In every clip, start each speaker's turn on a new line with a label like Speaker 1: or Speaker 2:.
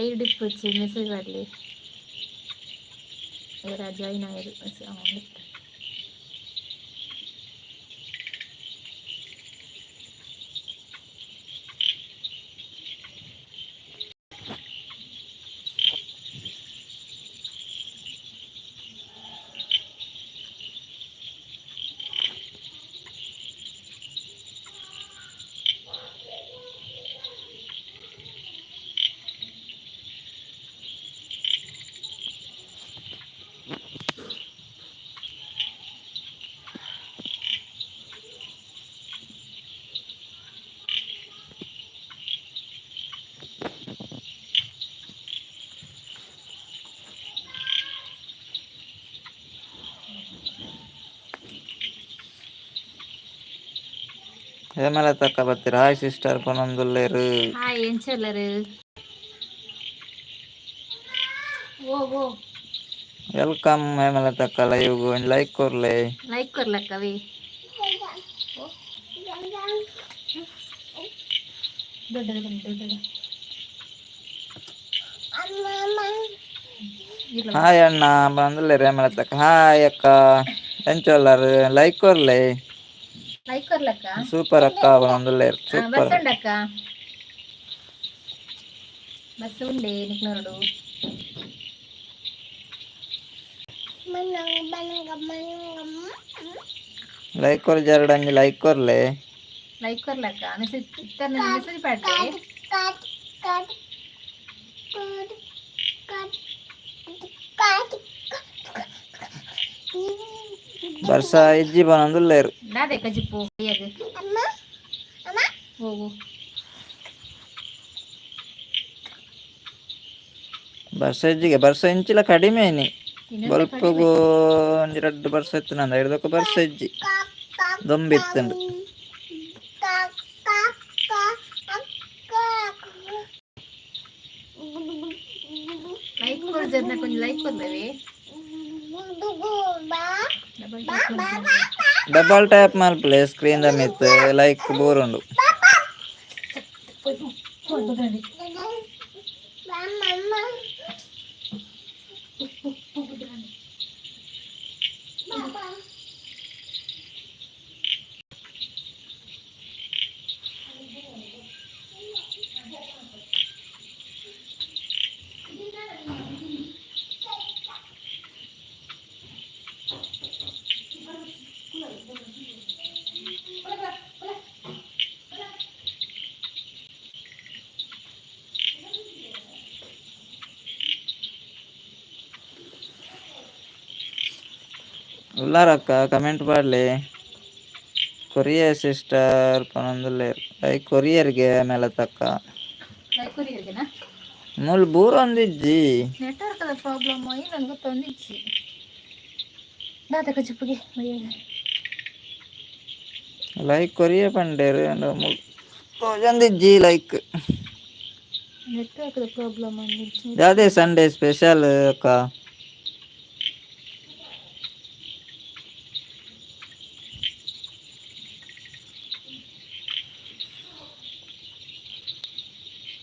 Speaker 1: ID ಪುಚ್ಚಿ message ಮಾಡಲಿ ಯಾರ join ಆಗೋದು
Speaker 2: ಹೇಮಲತಕ್ಕ ಬರ್ತೀರಾ? ಹಾಯ್ ಸಿಸ್ಟರ್ ಪನೊಂದುಲ್ಲೇರು.
Speaker 1: ಹಾಯ್ ಏನ್ ಚೆಲ್ಲರು ಓ
Speaker 2: ವೆಲ್ಕಮ್ ಹೇಮಲತಕ್ಕ ಲೈವ್ಗೂ ಲೈಕ್ ಕೊರ್ಲೆ.
Speaker 1: ಲೈಕ್ ಕೊರ್ಲ ಕವಿ ದೊಡ್ಡ
Speaker 2: ಹಾಯ್ ಅಣ್ಣ ಬಂದುಲ್ಲೇರು ಹೇಮಲತಕ್ಕ. ಹಾಯ್ ಅಕ್ಕ ಎಂಚೊಲ್ಲರು ಲೈಕ್ ಕೊರ್ಲೆ.
Speaker 1: ಲೈಕ್ ಕೊರ್ಲಕ್ಕ
Speaker 2: ಸೂಪರ್ ಅಕ್ಕ ಬಂದುಲ್ಲೇರು ಸೂಪರ್.
Speaker 1: ಬಸ್ಸುಂಡಕ್ಕ ಬಸ್ಸು ಉಂಡೆ ನಿಕ್ನೋಡು
Speaker 2: ಲೈಕ್ ಕೊರ್ ಜಾರುಡಂಜಿ ಲೈಕ್ ಕೊರ್ಲೆ.
Speaker 1: ಲೈಕ್ ಕೊರ್ಲಕ್ಕ ಮೆಸೇಜ್ ಇತ್ತರ್ನ ಮೆಸೇಜ್ ಪಾಡ್ರೆ
Speaker 2: ಬರ್ಸ ಇಜ್ಜಿ ಬನೊಂದುಲ್ಲೇರು.
Speaker 1: ನಾದೆ ಕಜಿಪ್ಪು ಹೋಗು
Speaker 2: ಬರ್ಸ ಇಜ್ಜಿಗೆ ಬರ್ಸ ಇಂಚಿಲ ಕಡಿಮೆನಿ
Speaker 1: ಇನ್ನೆಂತ ಕಡಿಮೆ
Speaker 2: ಬಲ್ಪಗು ಒಂಜಿ ರಡ್ಡ್ ಬರ್ಸ ಇತ್ತಿನಂದ ಹಿಡ್ದಕ್ಕ ಬರ್ಸ ಇಜ್ಜಿ ದೊಂಬಿತ್ತುಂಡು.
Speaker 1: ಲೈಕ್ ಕೊಡ್ ಜರ್ನ ಕೊಂಚ ಲೈಕ್ ಕೊರ್ಲವೇ
Speaker 2: ಡಬಲ್ ಟ್ಯಾಪ್ ಮಲ್ಪಲೆ ಸ್ಕ್ರೀನ್ ದ ಮಿತ್ ಲೈಕ್ ಬೋರುಂಡು. ಉಲ್ಲಾರಕ್ಕ ಕಮೆಂಟ್ ಪಾಡ್ಲೆ. ಕೊರಿಯರ್ ಸಿಸ್ಟರ್ ಪನೊಂದುಲ್ಲೇರು ಲೈಕ್ ಕೊರಿಯರ್ಗೆ ಮೇಲತಕ್ಕ.
Speaker 1: ಲೈಕ್ ಕೊರಿಯರ್ಗೆನಾ
Speaker 2: ಮೂಲು ಬೂರೊಂದಿಜ್ಜಿ
Speaker 1: ನೆಟ್ವರ್ಕ್ದ ಪ್ರಾಬ್ಲಮ್ ಏನಂತ ಗೊತ್ತೊಂದಿಜ್ಜಿ ದಾದ ಕಜಿಪ್ಪುಗೆ
Speaker 2: ಲೈಕ್ ಕೊರಿಯ ಪಂಡೇರು ಮೂಲು ತೋಜೊಂದಿಜ್ಜಿ ಲೈಕ್.
Speaker 1: ನೆಟ್ವರ್ಕ್ದ ಪ್ರಾಬ್ಲಮ್ ಅಂದಿಜ್ಜಿ
Speaker 2: ಯಾವ್ದೇ ಸಂಡೇ ಸ್ಪೆಷಲ್ ಅಕ್ಕ?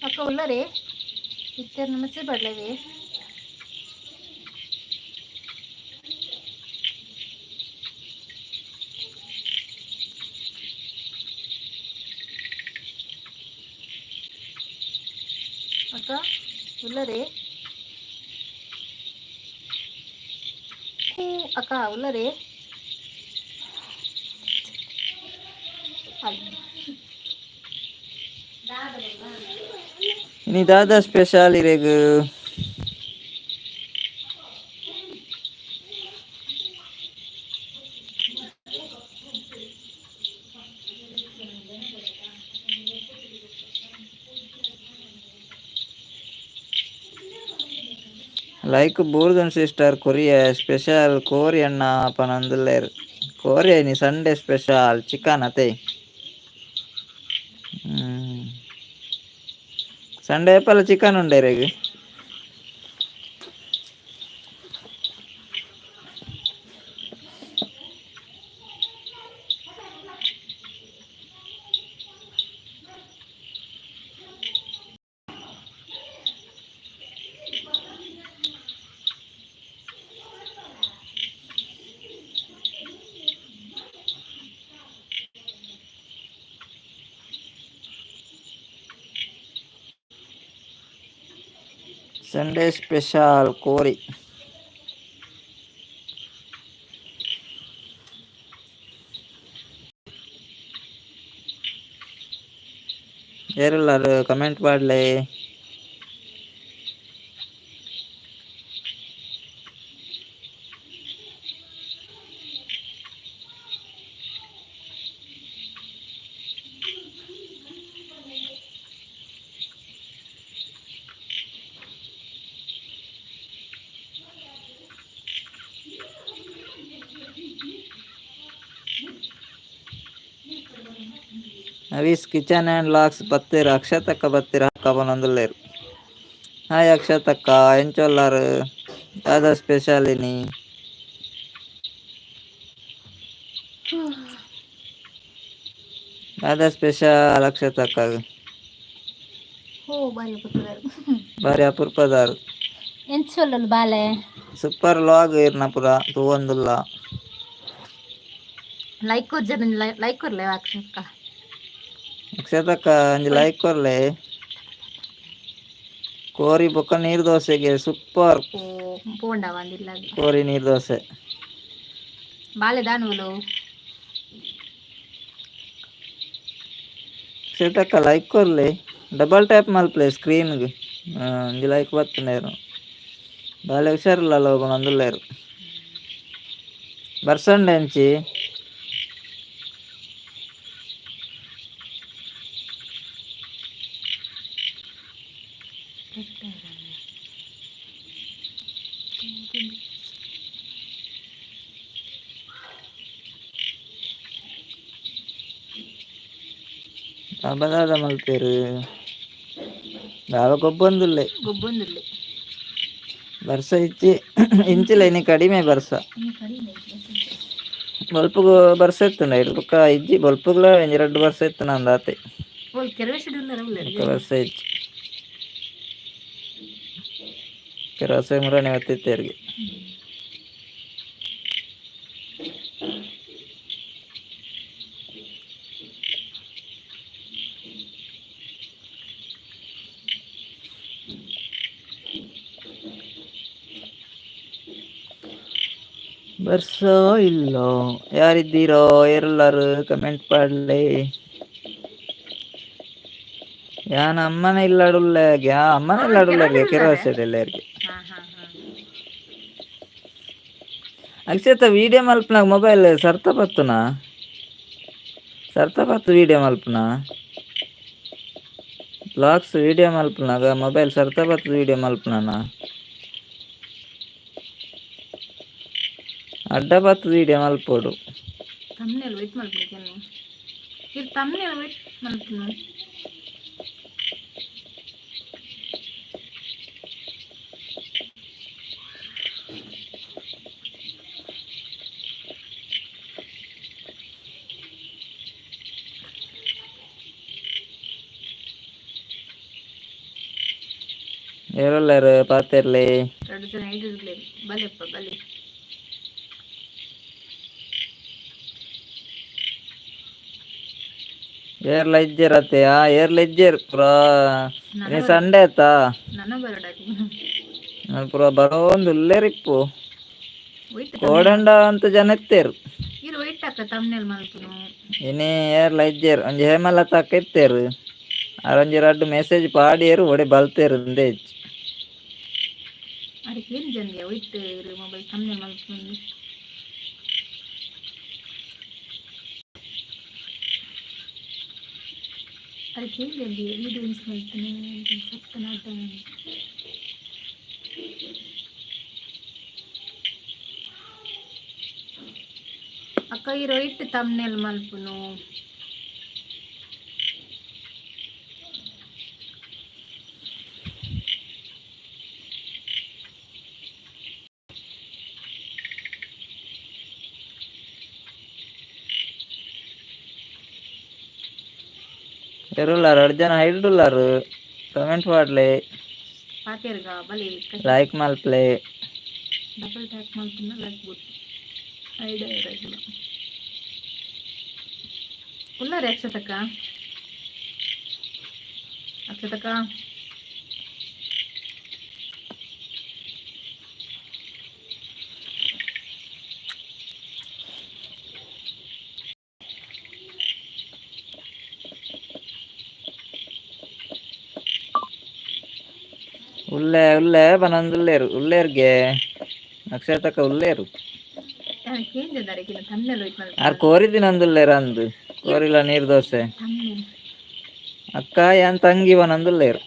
Speaker 1: ಅಕ್ಕ ಉಳ್ಳರೆ ಇತ್ತೆರ್ನ ಮೆಸೇಜ್ ಪಡ್ಲೇವೆ ಅಕ್ಕ ಉಳ್ಳರೆ ಅಕ್ಕ ಉಳ್ಳರೆ
Speaker 2: ಇನಿ ದಾದಾ ಸ್ಪೆಷಲ್ ಇರೆಗ್ ಲೈಕ್ ಬೋರ್ದನ್ ಸಿಸ್ಟರ್ ಕೊರಿಯ ಸ್ಪೆಷಲ್ ಕೋರಿ ಅಣ್ಣ ಪನೊಂದುಲ್ಲೇರು. ಕೋರಿ ni ಸಂಡೇ ಸ್ಪೆಷಲ್ ಚಿಕನ್ ಅತೆ. ಸಂಡೇ ಏಪಲ ಚಿಕನ್ ಉಂಡೆರೆಗ್. ಸಂಡೇ ಸ್ಪೆಷಲ್ ಕೋರಿ. ಯಾರೆಲ್ಲರೂ ಕಮೆಂಟ್ ಮಾಡಲಿ. ನವೀಸ್ ಕಿಚನ್ ಆ್ಯಂಡ್ ಲಾಕ್ಸ್ ಬತ್ತೀರ, ಅಕ್ಷತಕ್ಕ ಬತ್ತೀರ ಹಾಕಬನೊಂದುಲ್ಲೇರು. ಹಾಯ್ ಅಕ್ಷತಕ್ಕ ಎಂಚೊಲ್ಲಾರು ಯಾವ್ದ ಸ್ಪೆಷಾಲಿನಿ? ಯಾವ್ದ ಸ್ಪೆಷಲ್ ಅಕ್ಷತಕ್ಕ?
Speaker 1: ಓ ಬಾರಿ ಪುತ್ತದಾರು
Speaker 2: ಬಾರಿ ಅಪುರ್ಪದಾರು
Speaker 1: ಎಂಚೊಲ್ಲಲು ಬಾಲೆ
Speaker 2: ಸೂಪರ್ ಲಾಗ್ ಇರ್ನ ಪುರ ತೂವೊಂದುಲ್ಲ.
Speaker 1: Like ಕೊರ್ಜನ like ಕೊರ್ಲೆ ಅಕ್ಷತಕ್ಕ.
Speaker 2: ಅಕ್ಷತಕ್ಕ ಒಂಜಿ ಲೈಕ್ ಕೊರ್ಲೆ. ಕೋರಿ ಬೊಕ್ಕ ನೀರು ದೋಸೆಗೆ ಸೂಪರ್.
Speaker 1: ಓ ಪೋಂಡ ಒಂದಿಲ್ಲದು
Speaker 2: ಕೋರಿ ನೀರು ದೋಸೆ
Speaker 1: ಬಾಲೆ ದಾನುವಲು.
Speaker 2: ಅಕ್ಷತಕ್ಕ ಲೈಕ್ ಕೊರ್ಲೆ, ಡಬಲ್ ಟ್ಯಾಪ್ ಮಲ್ಪಲೆ ಸ್ಕ್ರೀನ್ಗ್. ಒಂಜಿ ಲೈಕ್ ಬತ್ತುಂಡೇರು. ಬಾಲೆ ಹುಷಾರಿಲ್ಲಲ್ಲ ಹೋಗೋಣ ಅಂದುಲ್ಲೇರು. ಬರ್ಸಂಡೆ ಎಂಚಿ ಅಬದಾದ ಮಲ್ಪೇರು ದಾವ ಗೊಬ್ಬೊಂದುಲ್ಲೆ ಬರ್ಸ ಇಚ್ಚಿ ಇಂಚಿಲ ಇನಿ ಕಡಿಮೆ ಬರ್ಸ ಬಲ್ಪುಗು ಬರ್ಸ ಇತ್ತುಂಡ ಇರು ಬೊಕ್ಕ ಇಜ್ಜಿ ಬಲ್ಪುಗ್ಲ ಒಂಜಿ 2 ಬರ್ಸ ಇತ್ತು ನಂದಾತೆ ಬರ್ಸ ಇಜ್ಜಿ ಕೆರಸೆ ಮುರನೆ ಹೊತ್ತಿತ್ತೇರಿಗೆ. ಬರ್ಸ ಇಲ್ಲ ಯಾರಿದ್ದೀರೋ ಎಲ್ಲರೂ ಕಮೆಂಟ್ ಮಾಡಲಿ. ಯಾನ ಅಮ್ಮನ ಇಲ್ಲಾಡುಲ್ಲೆಗೆ ಅಮ್ಮನ ಇಲ್ಲಾಡುಲ್ಲೆಗೆ ಕೆರಸೆಡೆಲ್ಲೆರ್ಗೆ ಅಕ್ಷತ ವೀಡಿಯೋ ಮಲ್ಪನಾಗ ಮೊಬೈಲ್ ಸರ್ತ ಬತ್ತುನಾ ಸರ್ತ ಬತ್ತು ವೀಡಿಯೋ ಮಲ್ಪನ ಬ್ಲಾಗ್ಸ್ ವೀಡಿಯೋ ಮಲ್ಪನಾಗ ಮೊಬೈಲ್ ಸರ್ತ ಬತ್ತು ವೀಡಿಯೋ ಮಲ್ಪನಾನ ಅಡ್ಡ ಬತ್ತು ವೀಡಿಯೋ ಮಲ್ಪೋಡು
Speaker 1: ತಮ್ಮನೇಲಿ ವೇಟ್ ಮಾಡ್ಬೇಕೇನು ಇದು ತಮ್ಮನೇಲಿ ವೇಟ್ ಮಾಡ್ತೀನಿ.
Speaker 2: ఎవరెళ్ళారు పాతేర్లే
Speaker 1: 2 ಜನ ಹಿಡಿದ್ಲೆ ಬಲೆಪ್ಪ ಬಲೆ
Speaker 2: ಏರ್ಲ ಇಜ್ಜೇರತ್ತೆಯ ಏರ್ಲ ಇಜ್ಜೇರ್ ಪುರಾ ಸಂಡೆ ಆಯ್ತಾ
Speaker 1: ನನ್ನ ಬರಡಾಕಿ
Speaker 2: ನಾನು ಪುರಾ ಬರೋಂದು ಉಲ್ಲೇರಿಪ್ಪು
Speaker 1: ವೈಟ್
Speaker 2: ಕೋಡಂಡ ಅಂತ ಜನ ಎತ್ತೇರು
Speaker 1: ಇರು ವೈಟ್ ಹಾಕ ತಮ್ಮನೇಲಿ ಮಲ್ಪನು
Speaker 2: ಇನಿ ಏರ್ಲ ಇಜ್ಜೇರು ಒಂಜಿ ಹೇಮಲತ ಅಕ್ಕ ಎತ್ತೇರು ಅರೊಂಜಿ 2 ಮೆಸೇಜ್ ಪಾಡಿಯೇರು ಒಡೆ ಬಲ್ತೇರು ಅಂದೇ ಹೆಚ್ಚು
Speaker 1: ಅದಕ್ಕೆ ಏನು ಜನ ವೈಟ್ ಇರು ಮೊಬೈಲ್ ತಮ್ಮನೇಲಿ ಮಲ್ಪನು ಅದಕ್ಕೆ ಏನು ಜನ ವೀಡಿಯೋ ಇನ್ಸ್ ಮಾಡ್ತಾನೆ ಸತ್ತನಾಟ ಅಕ್ಕ ಇರೋ ಇಟ್ಟು ತಮ್ಮನೇಲಿ ಮಲ್ಪನು
Speaker 2: ఎవరున్నారు 2 ಜನ ಹಿಡ್ಡುಲ್ಲಾರು ಕಮೆಂಟ್ ಮಾಡ್ಲಿ
Speaker 1: ಪಾತೇರ್ಗ ಬಲಿ
Speaker 2: ಲೈಕ್ ಮಲ್ಪ್ಲೆ
Speaker 1: ಡಬಲ್ ಟ್ಯಾಪ್ ಮಾಡ್ತೀನಿ ಲೈಕ್ ಬಿಟ್ಟು ಐಡಿಯಾ ಇರೋದಿಲ್ಲ ಉಳ್ಳಾರಿ ಅಕ್ಷತಕ್ಕ
Speaker 2: ಉಲ್ಲೆ ಪನೊಂದುಲ್ಲೇರು ಉಲ್ಲೇರ್ಗೆ ಅಕ್ಷರತಕ್ಕ ಉಲ್ಲೇರು
Speaker 1: ಕೇಂದ್ರದಾರೆಗಿನ ತಮ್ನೆಲ್ ಹೋಯ್ತು
Speaker 2: ಆರ್ ಕೋರಿದಿನಂದುಲ್ಲೇರು ಅಂದು ಕೋರಿಲ ನೀರು ದೋಸೆ
Speaker 1: ತಮ್ನೆಲ್
Speaker 2: ಅಕ್ಕ ಯಾನ್ ತಂಗಿ ಪನೊಂದುಲ್ಲೇರು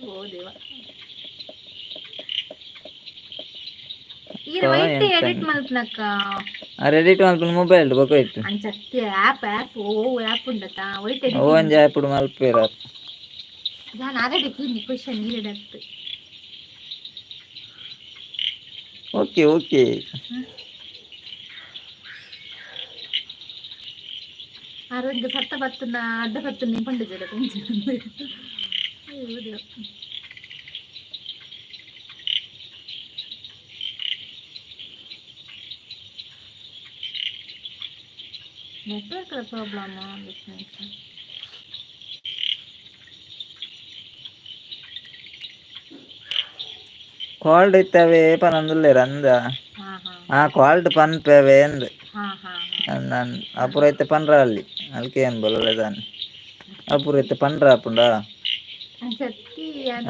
Speaker 1: ಓ ದೇವ ಈರ ವೈಟ್ ಎಡಿಟ್ ಮಲ್ಪನಕ್ಕ
Speaker 2: ಎಡಿಟ್ ಮಲ್ಪನ ಮೊಬೈಲ್ ಬೊಕೈಟ್
Speaker 1: ಅಂಚತ್ತಿ ಆಪ್ ಓ ಆಪ್ ಉಂಡತ ವೈಟ್
Speaker 2: ಅವು
Speaker 1: ಎಡಿಟಿಂಗ್
Speaker 2: ಒಂಜಿ ಆ್ಯಪ್ ಮಲ್ಪೇರ
Speaker 1: ನಾನು ಆಲ್ರೆಡಿ ಕೂನಿ ಕ್ವೆಶ್ಚನ್ ನೀಡತ್ತೆ
Speaker 2: ಓಕೆ ಓಕೆ
Speaker 1: ಆರೋಗ್ಯ ಸತ್ತ ಪತ್ತನ ಅಡ್ಡ ಪತ್ತನ ಪಂಡು ಜಡ ನೆಟ್ವರ್ಕ್ ಪ್ರಾಬ್ಲಮ್
Speaker 2: ಕಾಲ್ಡ್ ಇತ್ತವೆ ಪನೊಂದುಲ್ಲೇರು ಅಂದ ಕಾಲ್ಡ್ ಪನ್ಪೇವೆ ಅಂದ್ ನಾನು ಅಪುರ ಐತೆ ಪನ್ರ ಅಲ್ಲಿ ಅದಕ್ಕೆ ಏನು ಬಲ್ಲದಾನೆ ಅಪುರ ಐತೆ ಪನ್ರ ಆಪುಂಡ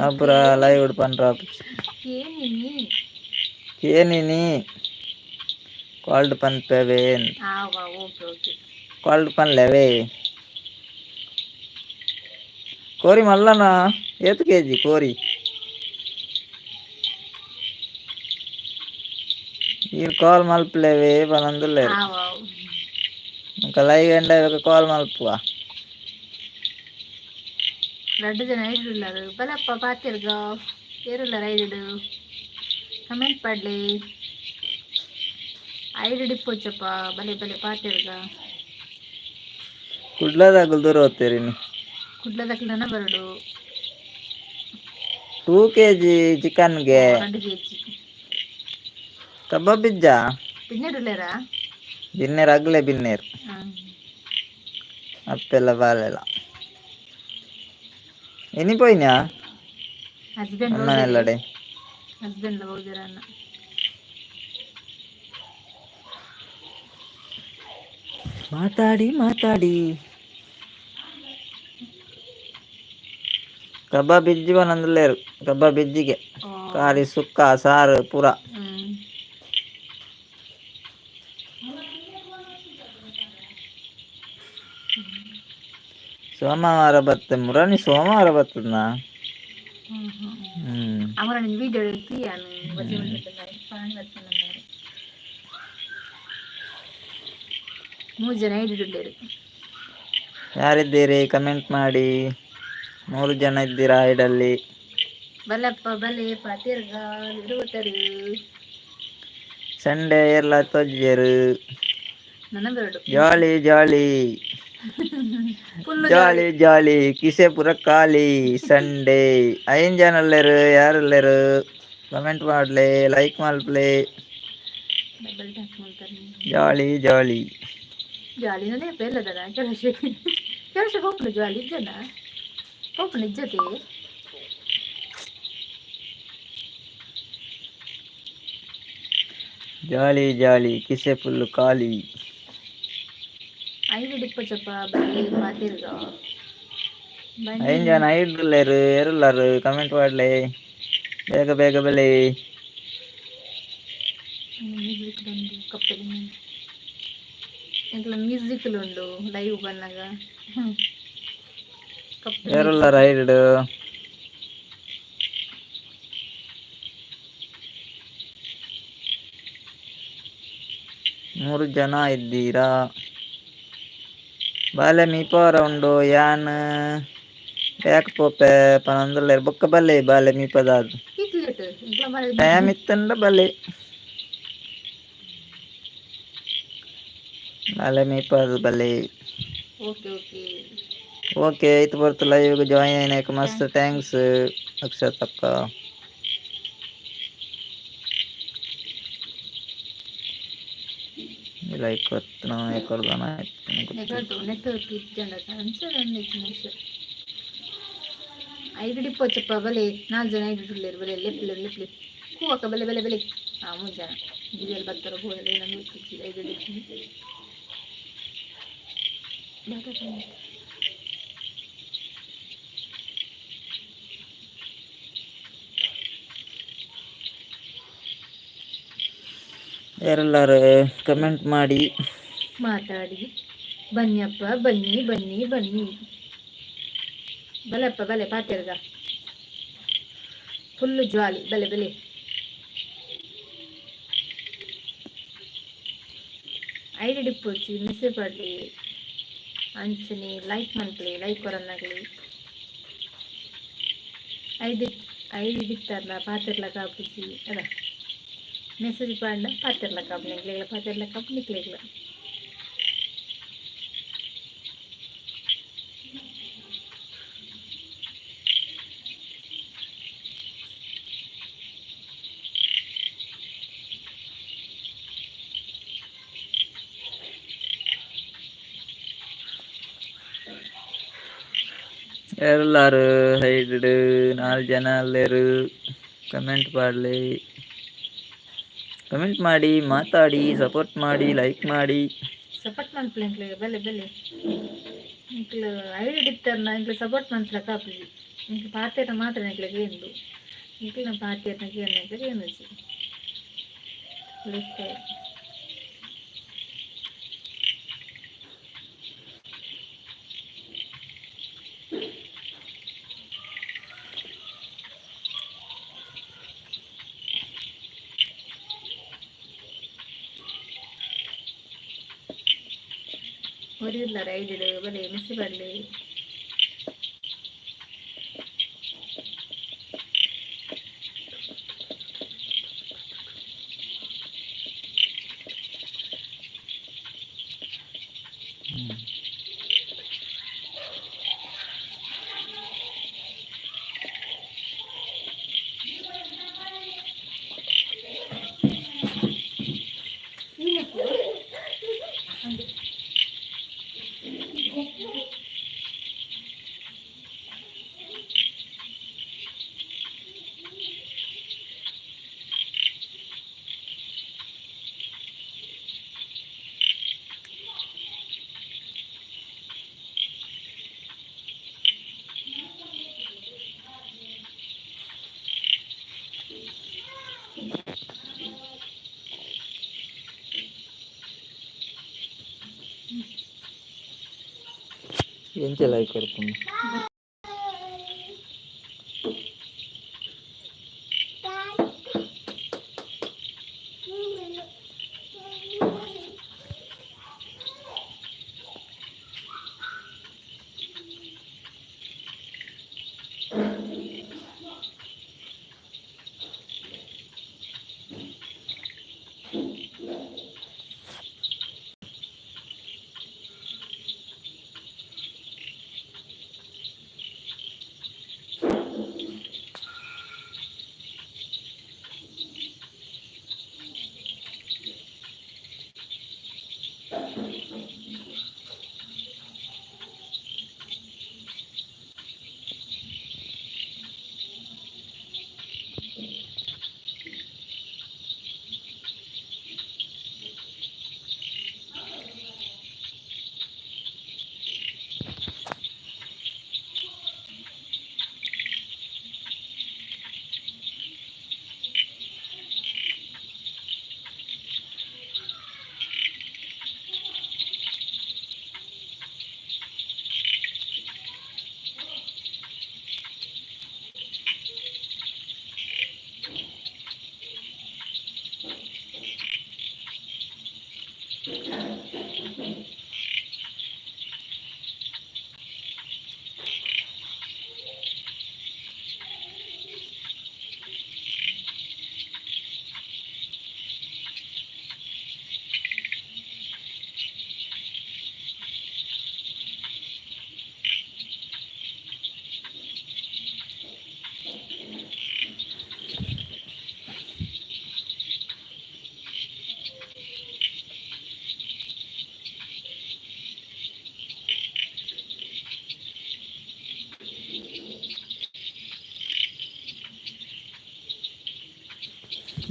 Speaker 2: ಅಪುರ ಲೈವ್ ಪನ್ರ ಏನಿನಿ ಕಾಲ್ಡ್ ಪನ್ಪೇವೆ ಕಾಲ್ಡ್ ಪನ್ಲೇವೆ ಕೋರಿ ಮಲ್ಲನ ಏತ್ ಕೆಜಿ ಕೋರಿ ಇರ್ ಕಾಲ್ ಮಲ್ಪಲೇವೆ ಪನೊಂದುಲ್ಲೇರು ಲೈವ್ ಎಂಡ್ ಕಾಲ್ ಮಲ್ಪುವ
Speaker 1: 2 ಜನ ಐದುಳ್ಳಾರು ಬಲಪ್ಪ ಪಾತಿರ್ಗ ಏರುಳ್ಳಾರ ಐದು ಕಮೆಂಟ್ ಪಡ್ಲಿ ಐದು ಡಿಪ್ಪೊಚ್ಚಪ್ಪ ಬಲೆ ಬಲೆ ಪಾತಿರ್ಗ
Speaker 2: ಕುಡ್ಲದಾಗಲ್ ದೂರ ಹೋಗ್ತೀರಿ ನೀವು
Speaker 1: ಕುಡ್ಲದಕ್ಲನ ಬರಡು
Speaker 2: 2 kg ಚಿಕನ್ಗೆ
Speaker 1: 2 kg
Speaker 2: ಕಬಾಬ್ ಪಿಜ್ಜಾ
Speaker 1: ಬಿನ್ನೇರುಳ್ಳೇರಾ
Speaker 2: ಬಿನ್ನೇರು ಅಗ್ಲೆ ಬಿನ್ನೇರು ಅಪ್ಪೆಲ್ಲ ಬಾಲೆಲ್ಲ ಇನಿ ಪೋಯ್ನಾ
Speaker 1: ಹಸ್ಬೆಂಡ್
Speaker 2: ಅಣ್ಣನೆಲ್ಲಡೆ
Speaker 1: ಹಸ್ಬೆಂಡ್ ಹೋಗಿರ ಅಣ್ಣ
Speaker 2: ಮಾತಾಡಿ ಕಬಾಬ್ ಬಿಜ್ಜಿ ಪನೊಂದುಲ್ಲೇರು ಕಬಾಬ್ ಬಿಜ್ಜಿಗೆ ಕಾರಿ ಸುಕ್ಕ ಸಾರು ಪೂರ ಸೋಮವಾರ ಬತ್ತೆ ಮುರಾನಿ ಸೋಮವಾರ ಬರ್ತದನಾ
Speaker 1: ಅವರ ವಿಡಿಯೋ ಎತ್ತಿ ಮೂರು ಜನ ಹಿಡಿದುಳ್ಳೇರು
Speaker 2: ಯಾರಿದ್ದೀರಿ ಕಮೆಂಟ್ ಮಾಡಿ 3 ಜನ ಇದ್ದೀರಾ ಐಡಲ್ಲಿ
Speaker 1: ಬಲಪ್ಪ ಬಲೆ ಪಾತಿರ್ಗ ಇರುವಟರು
Speaker 2: ಸಂಡೇ ಎಲ್ಲ ತೊಜ್ಜರು
Speaker 1: ನನ್ನ ಬರಡು
Speaker 2: ಜಾಲಿ ಜಾಲಿ ಜಾಲಿ ಜಾಲಿ ಕಿಸೆ ಪುರ ಖಾಲಿ ಸಂಡೇ ಐನ್ ಜನಲ್ಲೇರು ಯಾರುಲ್ಲೇರು ಕಮೆಂಟ್ ಮಾಡ್ಲಿ ಲೈಕ್ ಮಾಡ್ಲಿ
Speaker 1: ಡಬಲ್ ಟ್ಯಾಪ್ ಮಾಡ್ತಾರೆ
Speaker 2: ಜಾಲಿ ಜಾಲಿ
Speaker 1: ಜಾಲಿನೇ ಬೇಲದಲ್ಲ ಕೆಲಸ ಹೋಗ್ಲು ಜಾಲಿ ಇಜ್ಜನ ಹೋಗ್ಲು ಇಜ್ಜತೆ
Speaker 2: ಜಾಲಿ ಜಾಲಿ ಕಿಸೆ ಫುಲ್ಲು ಖಾಲಿ
Speaker 1: ಐದು ಡಿಪ್ಪಚಪ್ಪ ಬರೀ ಪಾತಿರ್ಗ
Speaker 2: ಐನ್ ಜನ ಐಡ್ಲೇರು ಎರುಲ್ಲಾರು ಕಮೆಂಟ್ ಮಾಡ್ಲಿ ಬೇಗ ಬೇಗ ಬಲಿ
Speaker 1: ಕಪ್ಪೆಲಿ ಎಂಕ್ಲ ಮ್ಯೂಸಿಕ್ಲು ಉಂಡು ಲೈವ್ ಬನ್ನಾಗ
Speaker 2: ಎರುಲ್ಲಾರು ಐಡ್ 3 ಜನ ಇದ್ದೀರಾ ಬಾಲೆ ಮೀಪೋರ ಉಂಡು ಯಾನ್ ಬ್ಯಾಕ್ ಪೋಪೆ ಪನೊಂದುಲ್ಲೇರು ಬೊಕ್ಕ ಬಲ್ಲೆ ಬಾಲೆ ಮೀಪದಾದ್ ಟೈಮ್ ಇತ್ತಂಡ ಬಲ್ಲೆ ಬಾಲೆ ಮೀಪದು ಬಲ್ಲೆ ಓಕೆ ಐತು ಬರ್ತು ಲೈವ್ ಜಾಯಿನ್ ಆಯ್ನಕ್ಕೆ ಮಸ್ತ್ ಥ್ಯಾಂಕ್ಸ್ ಅಕ್ಷತಕ್ಕ ಲೈಕ್ ಕೊತ್ತನ ಕೊಡ್ದಾನ
Speaker 1: ನೆಟ್ವರ್ಕ್ ಇಜ್ಜಂಡ ಐದು ಡಿಪ್ಪೊಚ್ಚಪ್ಪ ಬಲೆ 4 ಜನ ಐದುಳ್ಳೇರು ಬಲೆ ಲೆಪ್ಲೆ ಕೂವಕ್ಕ ಬಲೆ ಬಲೆ ಬಲೆ 3 ಜನ ಗಿರಿಯಲ್ಲಿ ಬರ್ತಾರ ಹೋಗಲ್ಲ ಏನಂದ್ರೆ ಐದು ಡಿಪ್ಪು
Speaker 2: ಯಾರೆಲ್ಲರೂ ಕಮೆಂಟ್ ಮಾಡಿ
Speaker 1: ಮಾತಾಡಿ. ಬನ್ನಿಯಪ್ಪ, ಬನ್ನಿ ಬನ್ನಿ ಬನ್ನಿ. ಬಲಪ್ಪ ಬಲೆ ಪಾತಿರ್ಗ ಫುಲ್ಲು ಜ್ವಾಲಿ ಬಲೆ ಬಲೆ. ಐಡಿ ಡಿಪ್ಪೊಚ್ಚಿ ಮೆಸೇಜ್ ಪಡ್ಲಿ ಅಂಚನೆ ಲೈಕ್ ಮನ್ಪಲಿ ಲೈಕ್ ಕೊರನ್ನಾಗಲಿ. ಐಡಿ ದಿಕ್ತಾರಲ್ಲ ಪಾತಿರ್ಲ ಕಾಪುಜಿ ಅದ ಮೆಸೇಜ್ ಪಾಂಡ ಪಾತಿರ್ಲ ಕಾಪು ನಿಕ್ಲೆಗ್ಲ ಪಾತಿರ್ಲ ಕಾಪು ನಿಕ್ಲೆಗ್ಲ.
Speaker 2: ಎಲ್ಲರೂ ಹೈಡು 4 ಜನ ಅಲ್ಲೇರು ಕಮೆಂಟ್ ಮಾಡಲಿ. ಕಮೆಂಟ್ ಮಾಡಿ, ಮಾತಾಡಿ, ಸಪೋರ್ಟ್ ಮಾಡಿ, ಲೈಕ್ ಮಾಡಿ.
Speaker 1: ಸಪೋರ್ಟ್ ಮನ್ಪಲೆ ಇಂಕ್ಲೆಗ್ ಬಲೆ ಬಲೆ ಇಂಕ್ಲು ಐಡಿ ಡಿಪ್ತಾರನ ಇಂಕ್ಲು ಸಪೋರ್ಟ್ ಮನ್ಪಲ ಕಾಪುಜಿ. ಇಂಕ್ಲು ಪಾತೆರ್ನ ಮಾತ್ರ ಇಂಕ್ಲೆಗ್ ಎಂದು ಇಂಕ್ಲಿನ ಪಾತೆರ್ನ ಕೇರ್ನ ಇಂಕ್ಲೆಗ್ ಏನುಜಿ ಲೆಕ್ಕ. ಹೊರಿಯಿಲ್ಲಾರ ಐಡಿಡು ಬಲೆ ಮಿಸ್ ಬರಲಿ.
Speaker 2: ಎಂಚ ಲೈಕ್ ಕೊಡ್ತೀನಿ.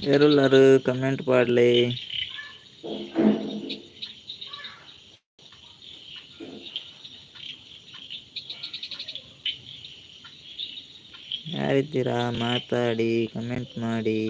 Speaker 2: ಯಾರೆಲ್ಲರೂ ಕಮೆಂಟ್ ಮಾಡಲಿ. ಯಾರಿದ್ದೀರಾ ಮಾತಾಡಿ, ಕಮೆಂಟ್ ಮಾಡಿ.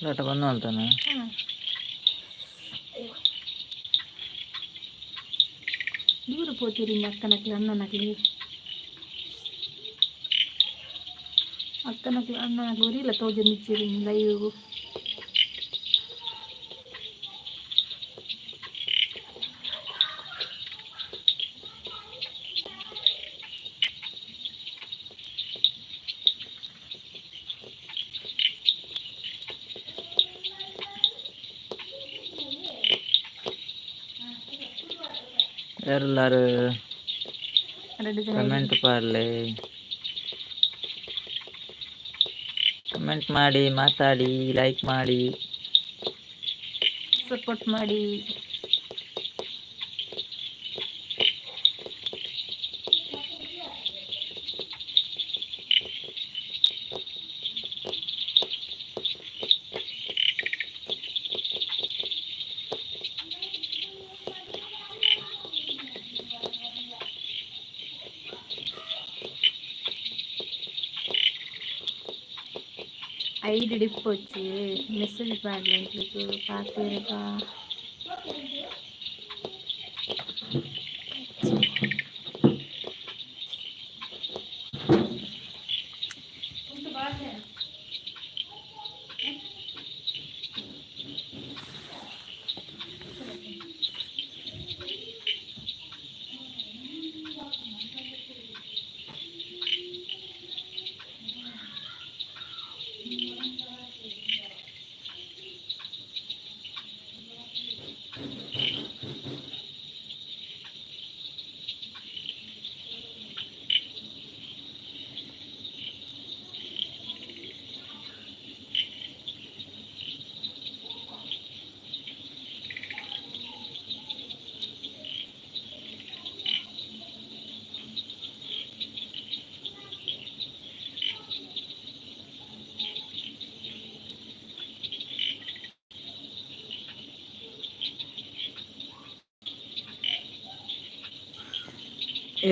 Speaker 2: ಲಟ ಬಂದು ಅಂತಾನ
Speaker 1: ದೂರ పోತೀರಿ అక్కనకి అన్ననకి అక్కనకి అన్ననకి ఊరిలో తోజనిచ్చిరి లైవ్
Speaker 2: ಎಲ್ಲರೂ ಕಮೆಂಟ್ ಮಾಡಲಿ, ಕಮೆಂಟ್ ಮಾಡಿ, ಮಾತಾಡಿ, ಲೈಕ್ ಮಾಡಿ,
Speaker 1: ಸಪೋರ್ಟ್ ಮಾಡಿ. ஐடி டிப் போச்சு, மெசேஜ் பாடல எங்களுக்கு பார்த்துருக்கா.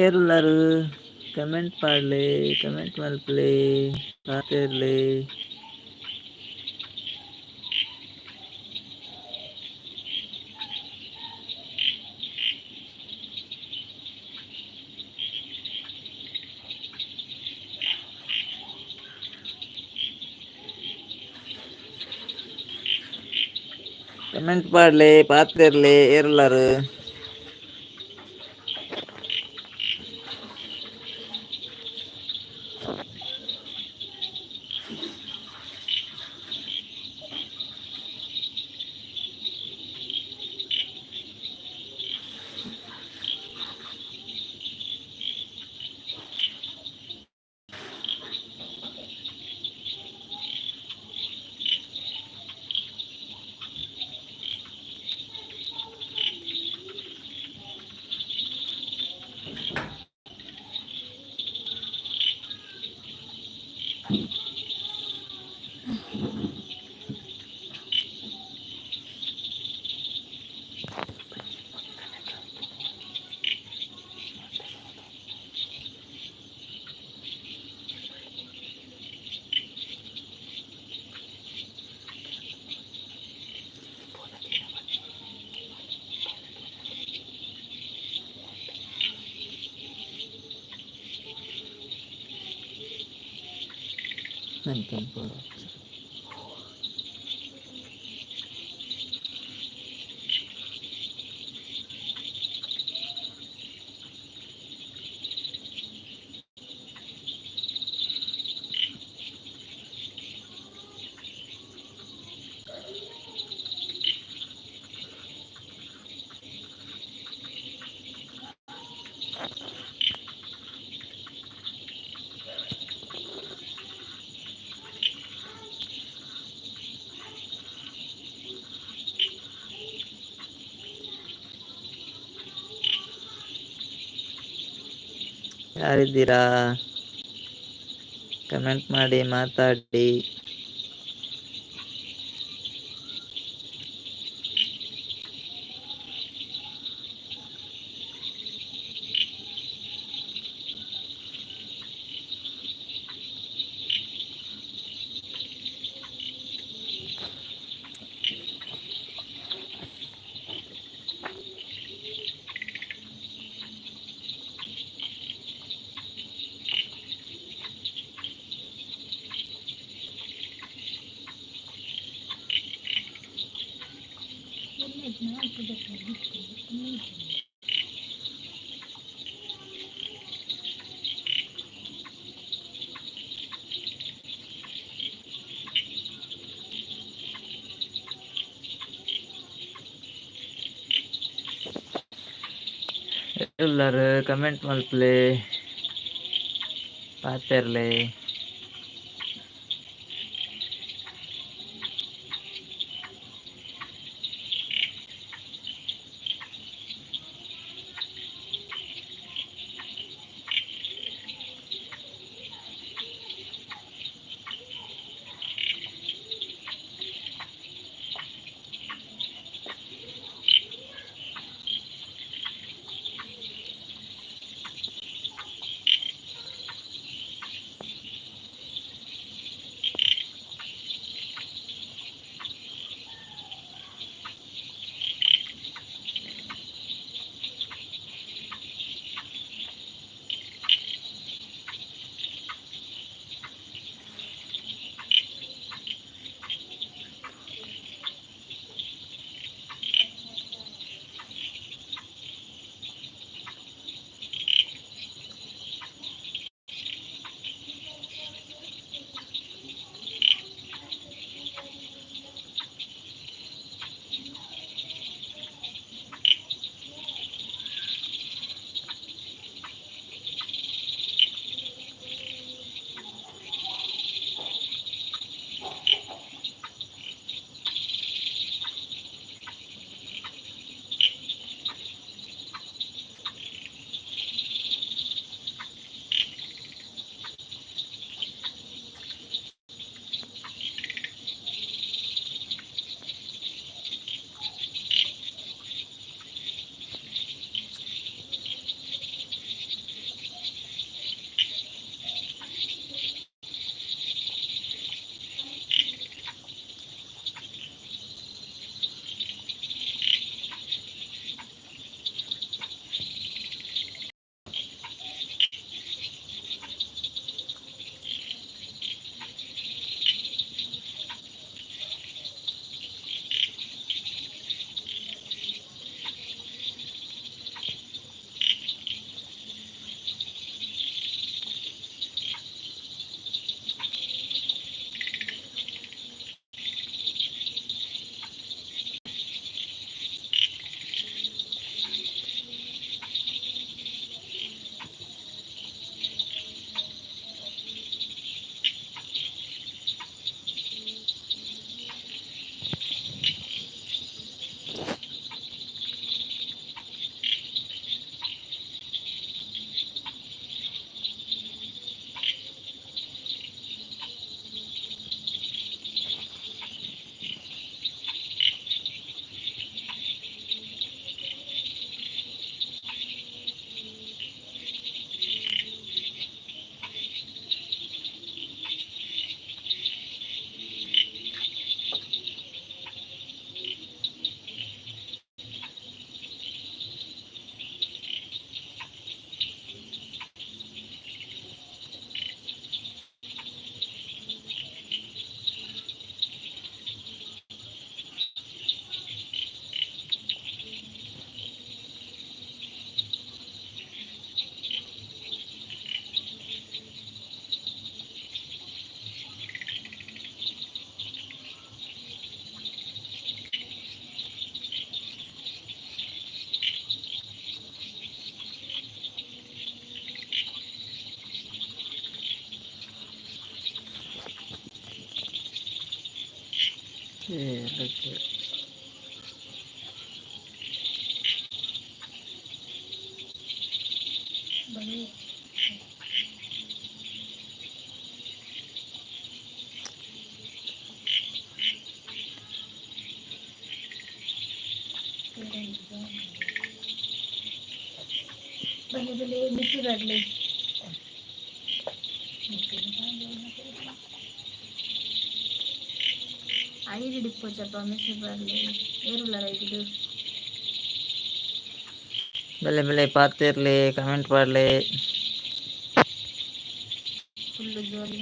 Speaker 2: ಎಲ್ಲರೂ ಕಮೆಂಟ್ ಮಾಡಲಿ, ಕಮೆಂಟ್ ಮಲ್ಪಲಿ, ಕಾತಿರಲಿ. ಕಮೆಂಟ್ ಮಾಡಲಿ, ಪಾತಿರಲಿ ಎಲ್ಲರೂ. ಯಾರಿದ್ದೀರಾ? ಕಮೆಂಟ್ ಮಾಡಿ, ಮಾತಾಡಿ. ಎಲ್ಲರೂ ಕಮೆಂಟ್ ಮಲ್ಪ್ಲೆ ಪಾತೆರ್ಲೆ. Okay.
Speaker 1: ಬಲೆ ಬಲೆ ಬಿಸಿ ಬರಲಿ. ಐದು ಡಿಪ್ಪೋಚಪ್ಪ ಮಿಸಿ ಬರಲಿ ಏರುಲ್ಲ ಐದು
Speaker 2: ಬೆಲೆ ಬೆಲೆ ಪಾತಿರ್ಲಿ ಕಮೆಂಟ್ ಮಾಡಲಿ.
Speaker 1: ಫುಲ್ಲು ಜೋರಿ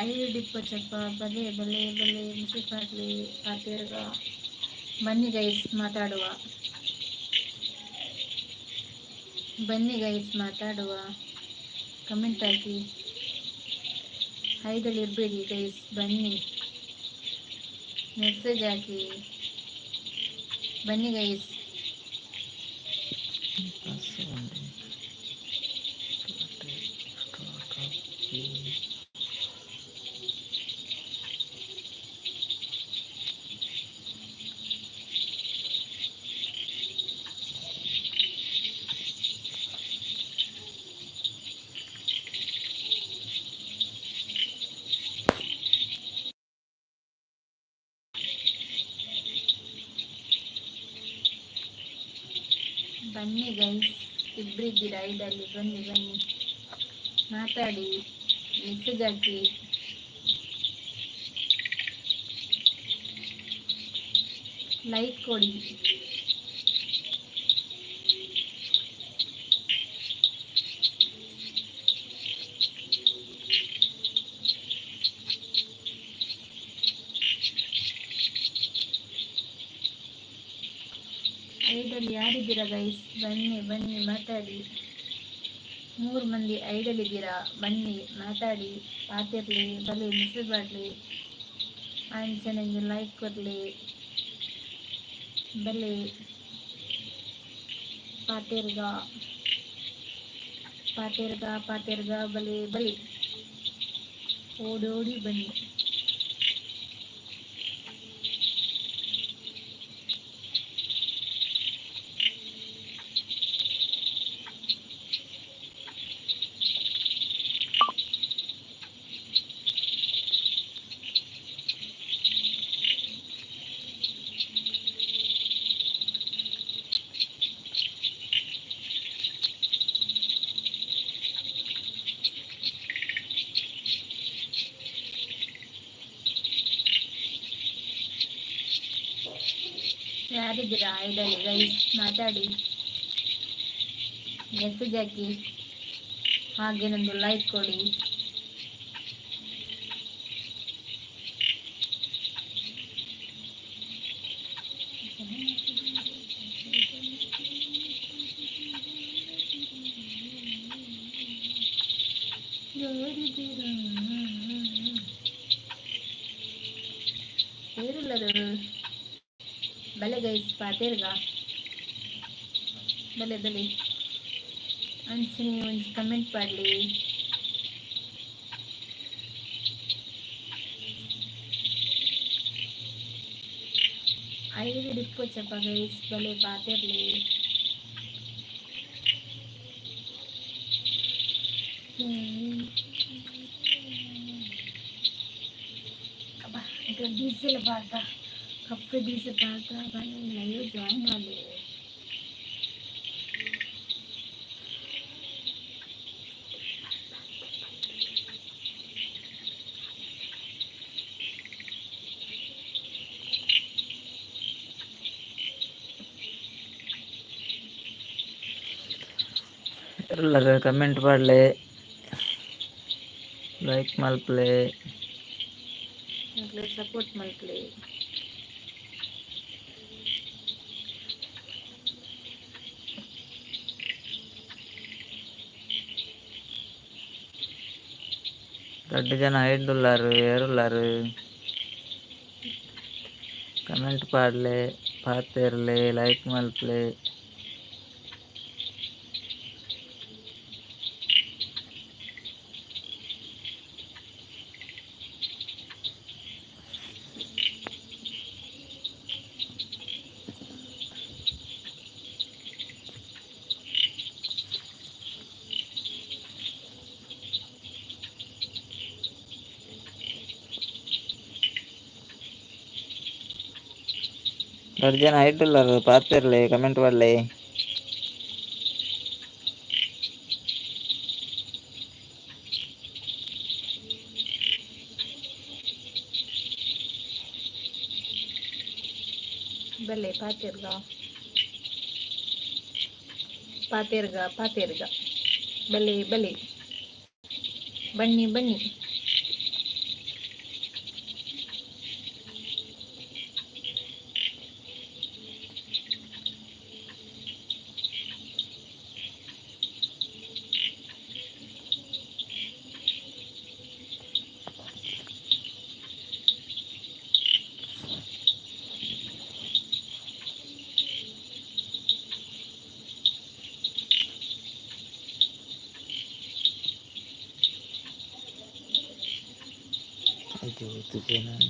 Speaker 1: ಐಡಿಪ್ಪಚ್ಚಪ್ಪ ಬಲೆ ಬಲೆ ಬಲೆ ಮುನ್ಸಿಪಾಲ್ಟಿ ಪಾತೇರ್ಗ. ಬನ್ನಿ ಗೈಸ್ ಮಾತಾಡುವ, ಬನ್ನಿ ಗೈಸ್ ಮಾತಾಡುವ, ಕಮೆಂಟ್ ಹಾಕಿ. ಐದಲ್ಲಿ ಇರಬೇಡಿ ಗೈಸ್, ಬನ್ನಿ ಮೆಸೇಜ್ ಹಾಕಿ, ಬನ್ನಿ ಗೈಸ್. ಬನ್ನಿ ಗೈಸ್, ಇಬ್ಬರಿದ್ದೀರಾ ಐದಲ್ಲಿ, ಬನ್ನಿ ಬನ್ನಿ ಮಾತಾಡಿ, ಮೆಸೇಜ್ ಹಾಕಿ. ಲೈಕ್ ಕೊಡಿ. ಐಡಲ್ಲಿ ಯಾರಿದ್ದೀರಾ ಗೈಸ್, ಬನ್ನಿ ಬನ್ನಿ ಮಾತಾಡಿ. 3 ಮಂದಿ ಐಡಲ್ಲಿದ್ದೀರಾ, ಬನ್ನಿ ಮಾತಾಡಿ. ಪಾತಿರ್ಲಿ ಬಲಿ ಮೆಸೇಜ್ ಮಾಡಲಿ, ಆಂಜನೆಗೆ ಲೈಕ್ ಕೊಡಲಿ. ಬಲಿ ಪಾತಿರ್ಗ ಪಾತಿರ್ಗ ಪಾತಿರ್ಗ ಬಲಿ ಬಲಿ ಓಡೋಡಿ ಬನ್ನಿ. ಯಾರಿದ್ದೀರಾ ಐಡಲ್ಲಿ ಗೈಸ್, ಮಾತಾಡಿ, ಮೆಸೇಜ್ ಹಾಕಿ, ಹಾಗೆ ನಂದು ಲೈಕ್ ಕೊಡಿ. ಏರಿಲ್ಲರು ಬಲೆ ಗೈಸ್, ಪಾತೇರ್ಗ ಬಲೆ ಬಲೆ ಅಂಚನೆ ಒಂದು ಕಮೆಂಟ್ ಮಾಡಲಿ. ಐದು ಡಿಪ್ಪಚ್ಚಪ್ಪ ಗೈಸ್, ಬಲೆ ಪಾತೇರ್ಲಿ. ಡೀಸೆಲ್ ಬಾರ್ದ ಕಪ್ಪು ಡೀಸೆಲ್ ಬಾರ್ದ ಬನ್ನಿ ಲೈವ್ ಜಾಯಿನ್ ಆಗಲಿ.
Speaker 2: ಎಲ್ಲರೂ ಕಮೆಂಟ್ ಮಾಡಲಿ, ಲೈಕ್ ಮಲ್ಪ್ಲೆ,
Speaker 1: ಸಪೋರ್ಟ್ ಮಲ್ಪ್ಲೆ.
Speaker 2: ದೊಡ್ಡ ಜನ ಐಡುಲ್ಲಾರು ಏರುಲ್ಲಾರು, ಕಮೆಂಟ್ ಪಾಡ್ಲೆ, ಪಾತಿರ್ಲೆ, ಲೈಕ್ ಮಲ್ಪ್ಲೆ. ದೊಡ್ಡ ಜನ ಐಡುಲ್ಲಾರು ಪಾತಿರ್ಲೆ, ಕಮೆಂಟ್ ಮಾಡಲಿ.
Speaker 1: ಬಲೆ ಪಾತಿರ್ಗ ಪಾತಿರ್ಗ ಪಾತಿರ್ಗ ಬಲೆ ಬಲೆ ಬನ್ನಿ ಬನ್ನಿ.
Speaker 2: itu tujuan.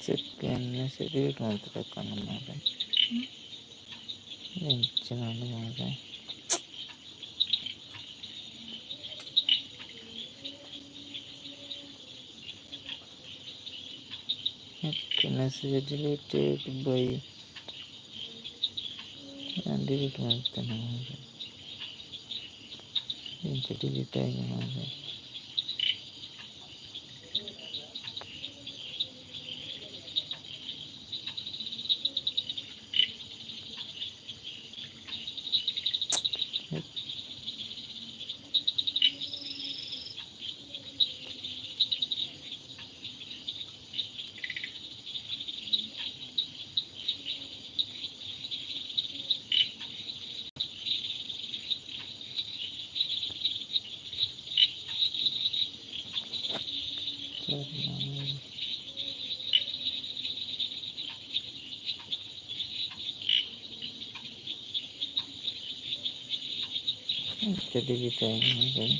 Speaker 2: Sekian sedikit menceritakan kemarin. Ini channel kemarin. Kena saja deleted by and delete ಮಾಡ್ತೇನೆ kemarin. Ini delete aja kemarin. Jadi kita ini kan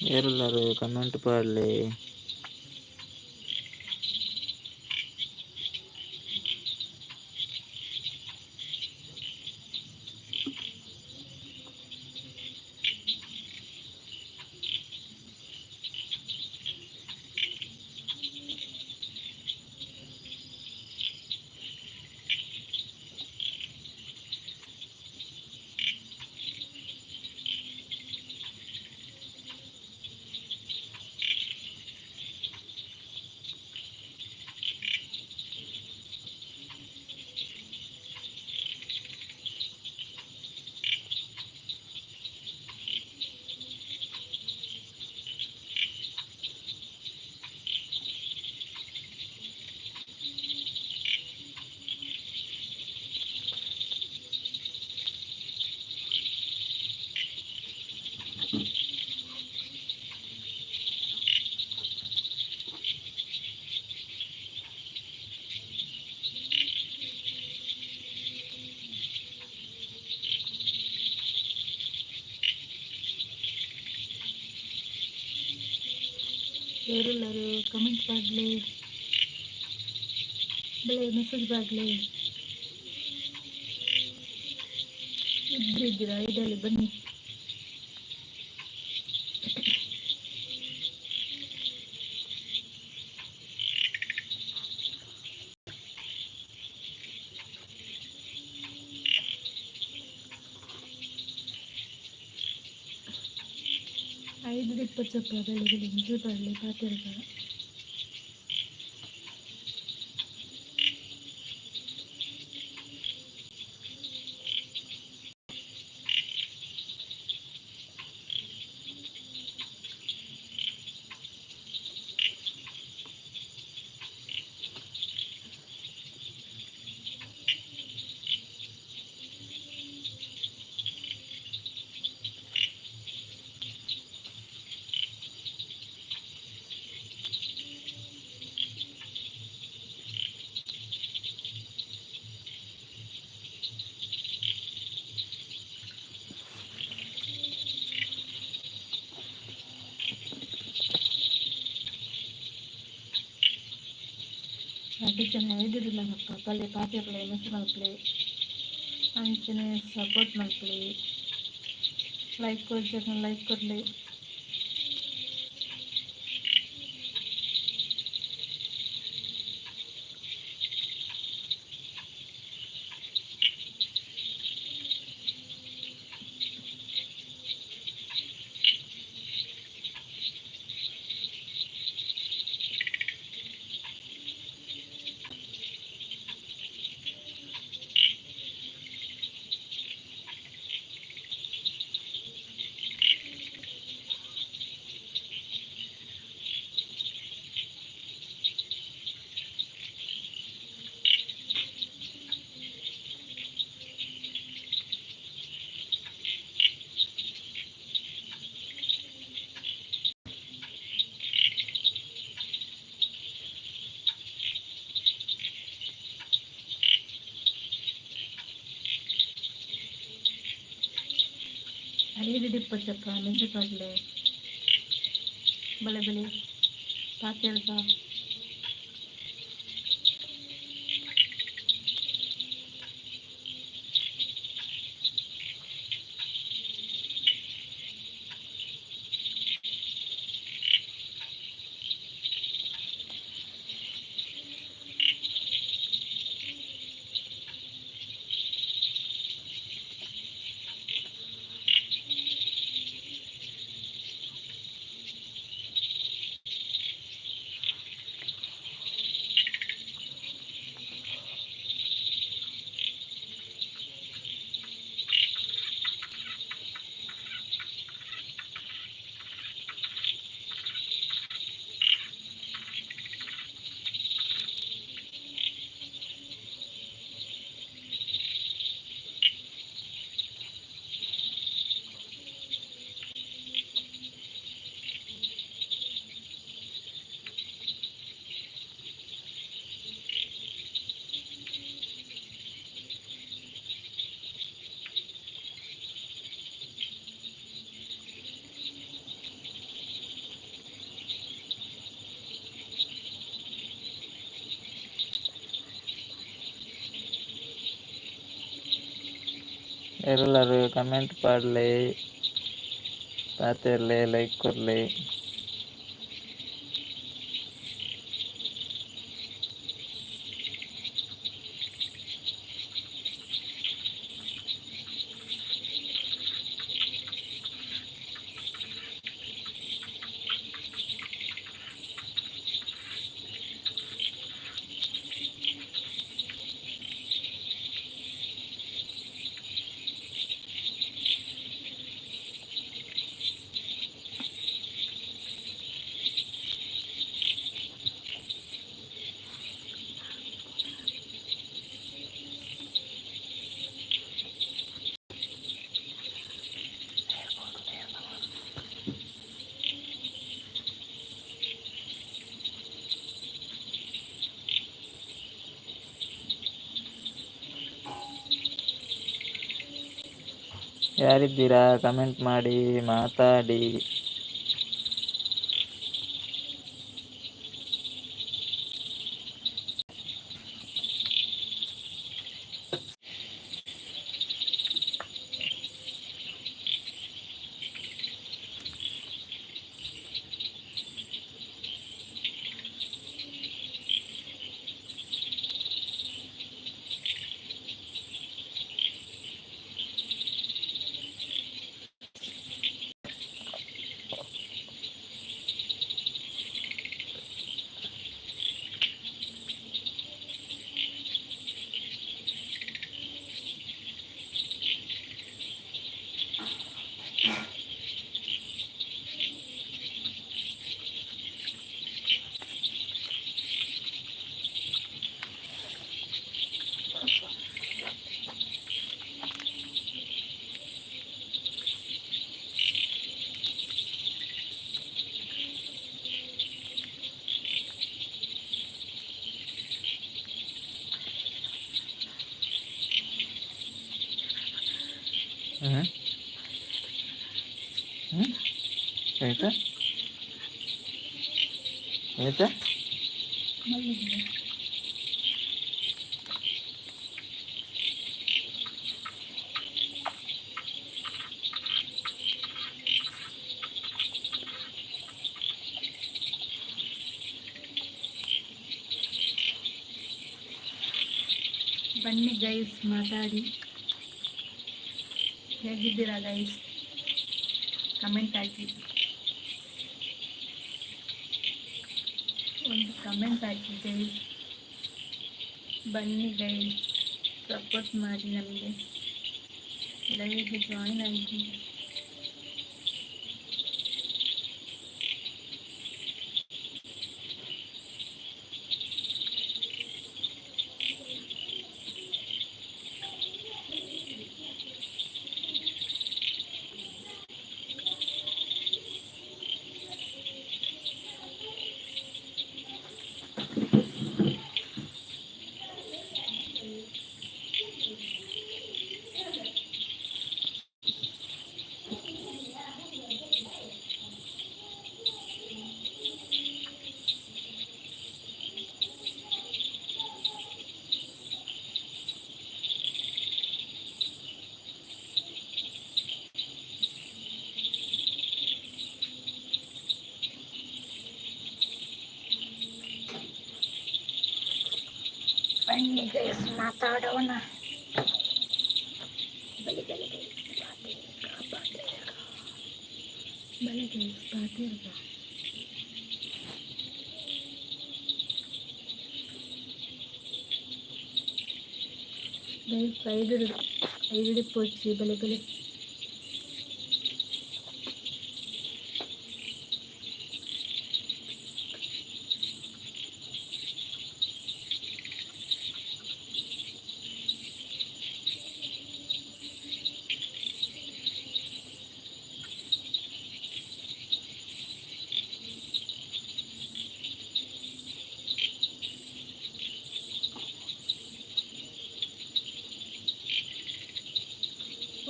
Speaker 2: ಯಾರೆಲ್ಲರೂ ಕಮೆಂಟ್ ಮಾಡಲಿ.
Speaker 1: ಯಾರೆಲ್ಲರೂ ಕಮೆಂಟ್ ಮಾಡಲಿ, ಬೆಳೆ ಮೆಸೇಜ್ ಮಾಡಲಿ. ಇದ್ದೀರಾ ಇದರಲ್ಲಿ ಬನ್ನಿ. ಐದು ಇಪ್ಪತ್ತು ಬೆಳೆಗಳು ಮೆಸೇಜ್ ಮಾಡಲಿ ಪಾತಿರ್ತಾರೆ. ಅದು ಜನ ಹೇಳಿರಲಿಲ್ಲಪ್ಪ ಪಲ್ಲೆ ಪಾತಿರ್ಲೆ ಮೆಸೇಜ್ ಮಲ್ಪಲೆ ಅಂಚನೆ ಸಪೋರ್ಟ್ ಮಲ್ಪಲೆ ಲೈಕ್ ಕೊಡ್ತಾರೆ, ಲೈಕ್ ಕೊಡಲಿ. ಐದು ಇಪ್ಪತ್ತಪ್ಪ ಮೆಸೇಜ್ ಮಾಡಲಿ, ಬೆಳೆ ಬೆಳೆ ಪಾತಿರ್ಕ.
Speaker 2: ಎಲ್ಲರೂ ಕಮೆಂಟ್ ಮಾಡಲಿ, ಪಾತಿರ್ಲಿ, ಲೈಕ್ ಕೊಡಲಿ. ಯಾರಿದ್ದೀರಾ ಕಮೆಂಟ್ ಮಾಡಿ, ಮಾತಾಡಿ. ಹ್ಞೂ ಹ್ಞೂ ಆಯ್ತಾ ಆಯ್ತಾ
Speaker 1: ಬನ್ನಿ ಗೈಸ್, ಮಾತಾಡಿ. ಹೇಗಿದ್ದೀರಾ ಗೈಸ್? ಕಮೆಂಟ್ ಹಾಕಿ, ಒಂದು ಕಮೆಂಟ್ ಹಾಕಿ ಗೈಸ್. ಬನ್ನಿ ಗೈಸ್, ಸಪೋರ್ಟ್ ಮಾಡಿ ನಮಗೆ, ಲೈವ್ಗೆ ಜಾಯಿನ್ ಆಗಿ. ಬನ್ನಿ ಗೈಸ್, ಮಾತಾಡೋಣ. ಬಲಿ ಬಲಿ ಗೈಸ್, ಬಲಿ ಗೈಸ್, ಪಾತಿರ್ಗ ಗೈಸ್. ಐದು ಪೋಚಿ ಬಲಿ ಬಲಿ.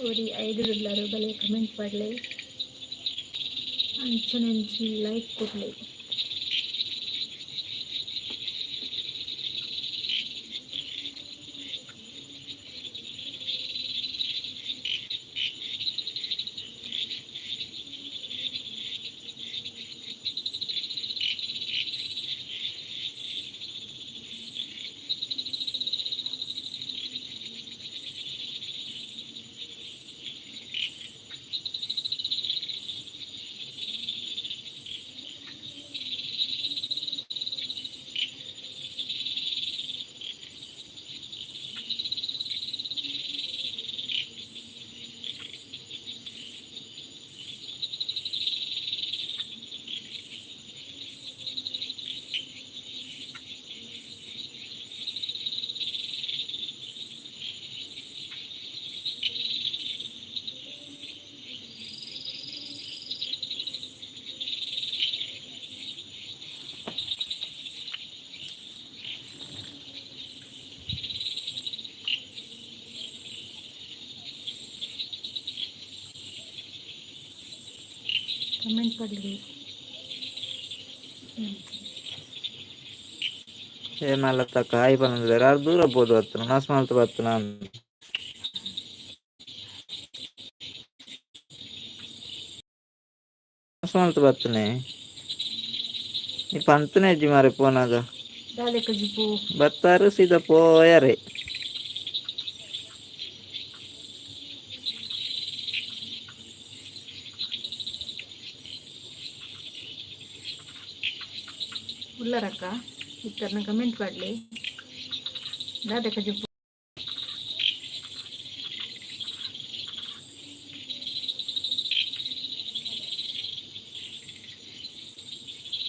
Speaker 1: ಓಡಿ 5 ಎಲ್ಲರೂ ಬಲೆ ಕಮೆಂಟ್ ಮಾಡಲಿ, ಅಂಚನೆಂಚಿ ಲೈಕ್ ಕೊಡಲಿ. ಕಮೆಂಟ್ ಪಡ್ಲಿ.
Speaker 2: ఏమల్ల కాయ పనులు జర దూరం పోదు వస్తున్నాను నస్మాలతో వస్తున్నాను నస్మాలతో వస్తున్నాయి ఈ పంతునేజ్జి మరి పోనాగా బత్తారు సీదా పోయారే
Speaker 1: ಉಳ್ಳರಕ್ಕ ಇತ್ತರ್ನ ಕಮೆಂಟ್ ಮಾಡಲಿ ದಾದಕ ಜಿಪ್ಪು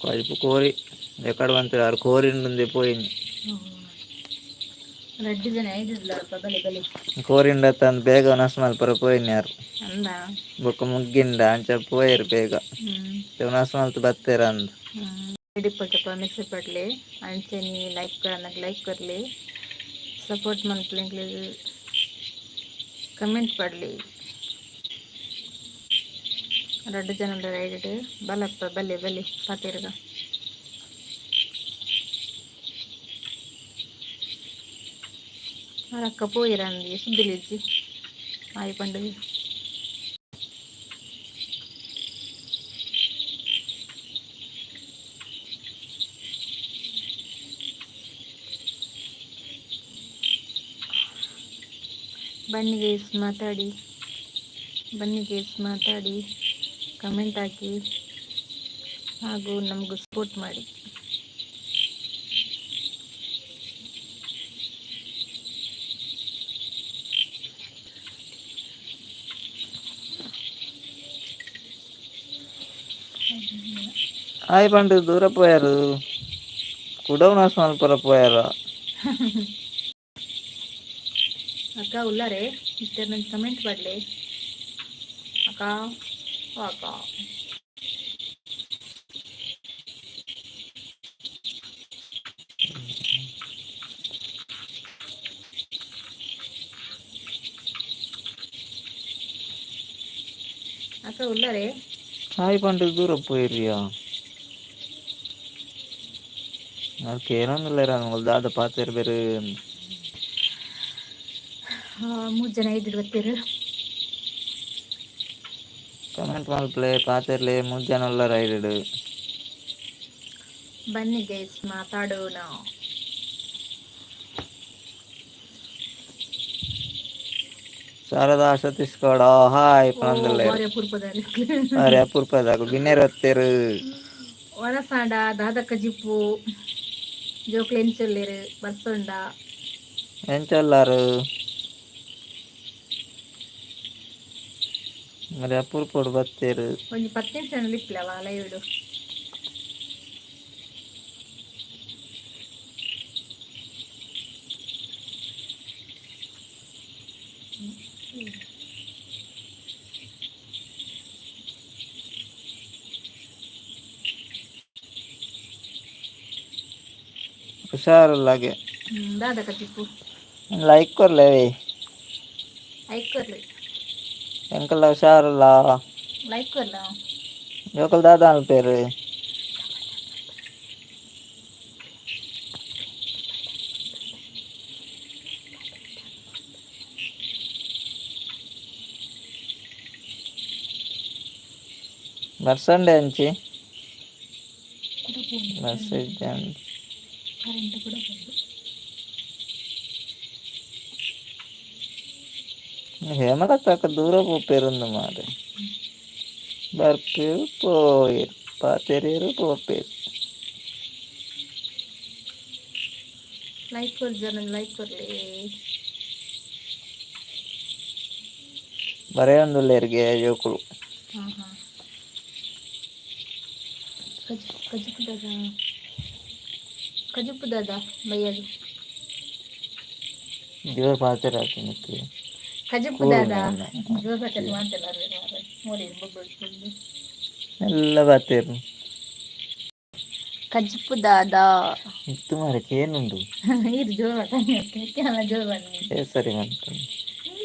Speaker 2: కడుపు కోరి ఎక్కడ పంతున్నారు కోరిండు పోయింది
Speaker 1: రెడ్డి జన
Speaker 2: కోరిండ తను ಬೇಗ ನಸ್ಮಲ್ ಪರ పోయినారు
Speaker 1: ಅಂದ
Speaker 2: ಬೊಕ್ಕ ಮುಗ್ಗಿಂಡ ಅಂಚ పోయారు ಬೇಗ ನಸ್ಮಲ್ತು ಬತ್ತೇರ ಅಂದ್
Speaker 1: ಸ್ವಲ್ಪ ಮಿಕ್ಸರ್ ಪಡ್ಲಿ ಅಂಚೆನಿ ಲೈಕ್ करले सपोर्ट मन कमेंट पड़ली रेड जन रैड बलप बल्ले बल्ले पातेरगा अक्का पोयरंदी सुद्दिलिज्जि आय पंడుగ ಬನ್ನಿ ಗೈಸ್ ಮಾತಾಡಿ ಕಮೆಂಟ್ ಹಾಕಿ ಹಾಗೂ ನಮಗೂ ಸಪೋರ್ಟ್ ಮಾಡಿ.
Speaker 2: ಆಯ್ ಪಂಡು ದೂರ పోయారు ಕುಡವ್ ನಸ್ಮಲ್ ಪರ పోయారా
Speaker 1: ಅಕ್ಕ ಉಳ್ಳಾರೆ ಇಷ್ಟೇ ನನ್ನ ಕಮೆಂಟ್ ಮಾಡಲಿ ಅಕ್ಕ ಅಕ್ಕ ಅಕ್ಕ ಉಳ್ಳಾರೆ
Speaker 2: ಹಾಯ್ ಪಂಡು ದೂರ పోయిర్రియా నాకు ಏನೊಂದಿಲ್ಲ ನಮ್ಗೆ ದಾದ ಪಾತೇರು ಬೇರೆ
Speaker 1: 3 ಜನ ಇದ್ರು ಗೊತ್ತಿರು
Speaker 2: ಕಮೆಂಟ್ ಮಾಡ್ಪ್ಲೆ ಪಾತೇರ್ಲೆ 3 ಜನ ಎಲ್ಲ ರೈಡ್
Speaker 1: ಬನ್ನಿ ಗೈಸ್ ಮಾತಾಡೋಣ.
Speaker 2: ಶಾರದಾ ಸತೀಶ್ ಗೌಡ ಹಾಯ್ ಪಂದಲ್ಲ ಅರೆ ಅಪೂರ್ಪದಾಗ ಬಿನ್ನೇರ್ ಹೊತ್ತೇರು
Speaker 1: ಒಳಸಾಂಡ ದಾದಕ್ಕ ಜಿಪ್ಪು ಜೋಕ್ಲು ಎಂಚೊಲ್ಲೇರು ಬರ್ಸೊಂಡ
Speaker 2: ಎಂಚೊಲ್ಲಾರು మరి అపూర్పుడు బత్తేరు
Speaker 1: కొంచెం 10 నిమిషాలు ఇట్లవా లైవ్
Speaker 2: ಹುಷಾರು लागे
Speaker 1: दादा का टिप्पू
Speaker 2: लाइक कर ले
Speaker 1: लाइक कर ले
Speaker 2: अंकल हुशार ला
Speaker 1: लाइक कर ला
Speaker 2: जोकल दादा पेరు ಬರ್ಸಂಡೆ ಹಂಚಿ ಮೆಸೇಜ್
Speaker 1: ಕರೆಂಟ್ ಕೂಡ ಬಂದು
Speaker 2: ಹೇಮಲತಕ್ಕ ದೂರ పోపేరుంది మరి ಬರ್ಪೇರು పోయేరు ಪಾತೆರೇರು పోಪೇರು
Speaker 1: लाइक कर जन लाइक कर ले
Speaker 2: ಬರೇ ಒಂದುಲ್ಲೇರಿಗೆ ಜೋಕುಳು
Speaker 1: हाँ हाँ कजुप दादा भैया जी
Speaker 2: ಜೋರ್ ಪಾತೆರ ಹಾಕಿನಕ್ಕೆ
Speaker 1: कजुप दादा जो बचत मानते ला रे मोरी बब्बल
Speaker 2: ಎಲ್ಲ ಪಾತೆರು
Speaker 1: कजुप दादा
Speaker 2: तुम्हारे ಕೇನುಂಡು
Speaker 1: ಇದು ಜೋರ್ ಬತಾನೆ ಕೆಲ ಜೋರ್ ಬನ್ನಿ
Speaker 2: ಏ ಸರಿ ಮಂತ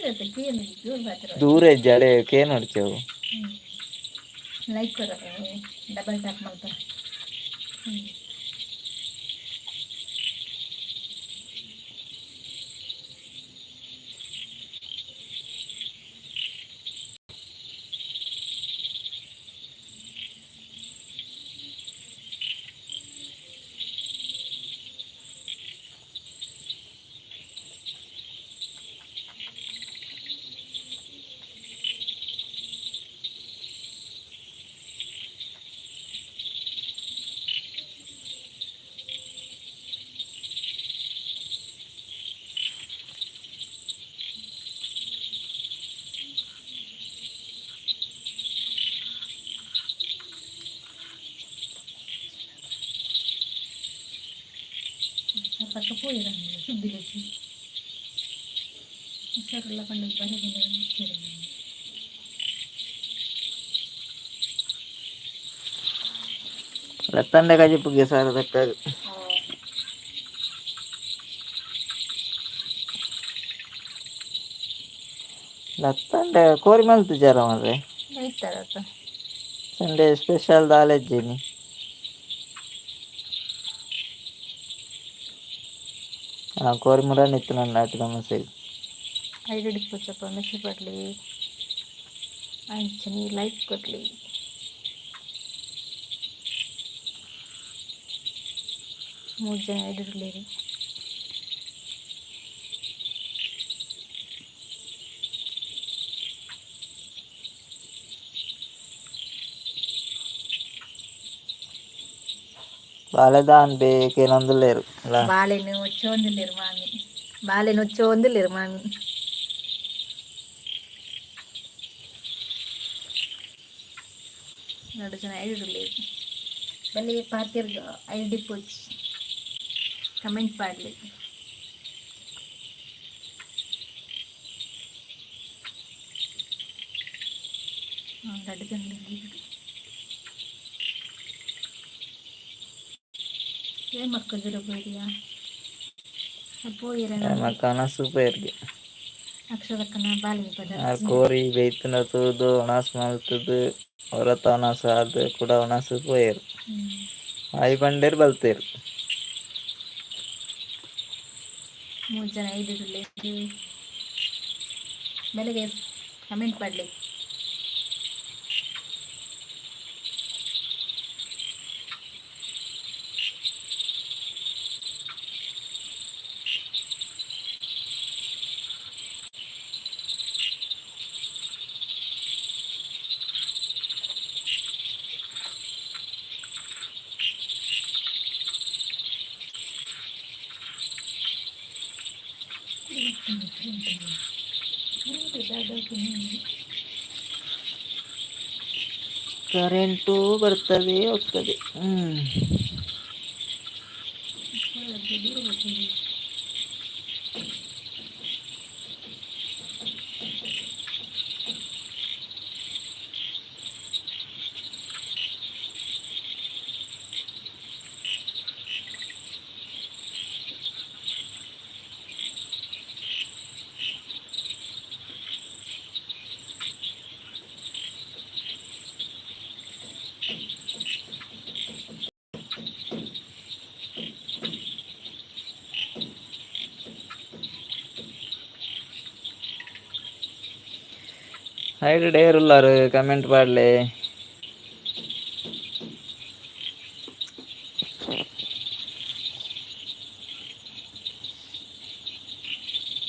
Speaker 1: ಇದು ಕೇನು ಜೋರ್ ಬತಾರ
Speaker 2: ದೂರ ಜಡೆ ಕೇನು ಹೊಡ್ಚೆವು
Speaker 1: लाईक करा, डबल टॅप मारता. आता पोळी राहिली शुद्धीची सरला पण
Speaker 2: ರತ್ತಂಡೆ ಕಾಜಿ ಪುಗ್ಗೆ ಸಾರು ತಕ್ಕಾಗ ಲತ್ತಂಡೆ ಕೋರಿ ಮಲ್ತಿದ್ದಾರ ಮಾರ್ರೆ
Speaker 1: ಐತಾರತ್ತ
Speaker 2: ಸಂಡೇ ಸ್ಪೆಷಲ್ ದಾಲೆಜ್ಜಿನಿ ಕೋರಿ ಮುರ ನಿತ್ತು ನನ್ನ ನಾಟಿ ನಮಸ್ತೆ
Speaker 1: ಐಡಿ ಪುಚ್ಚಪ್ಪ ಮೆಸೇಜ್ ಪಡ್ಲಿ ಅಂಚನಿ ಲೈಕ್ ಕೊಡ್ಲಿ ಮೂರು ಜನ ಐಡಿರ್ಲಿ
Speaker 2: ಬಾಳೆದಾನ್ ಬೇಕೇನೊಂದಿಲ್ಲೇರು
Speaker 1: ಬಾಳೆನು వచ్చోందిలేరు మామి బాలేను వచ్చోందిలేరు మామి నడుచున ఐడిర్లేదు ಬಲ್ಲಿ ಪಾತಿರ್ಗ ಐಡಿ ಪುಚ್ ಕಮೆಂಟ್ ಪಾಡ್ಲಿ ನಡುಜಂಡಿ ಏನ್ ಮಕ್ಕಳು ಬೋಡಿಯಾ
Speaker 2: ಮಕ್ಕನ ಸೂಪರ್
Speaker 1: ಅಕ್ಷರಕ್ಕನ ಬಾಲಿನ ಪದ
Speaker 2: ಕೋರಿ ಬೇಯ್ತಿನ ತೂದು ಒಣಸ್ ಮಲ್ತದು ಹೊರತ ಒಣಸ ಅದು ಕೂಡ ಒಣಸು ಪೋಯರು ಆಯ್ ಬಂಡೇರು ಬಲ್ತೇರು
Speaker 1: ಮೂರು ಜನ ಐಡಿರ್ಲಿ ಬೆಳಗ್ಗೆ ಕಮೆಂಟ್ ಮಾಡಲಿ
Speaker 2: ಕರೆಂಟು ಬರ್ತದೆ ಹೋಗ್ತದೆ ಐಡಿ ಡೇರುಲ್ಲಾರು ಕಮೆಂಟ್ ಮಾಡಲಿ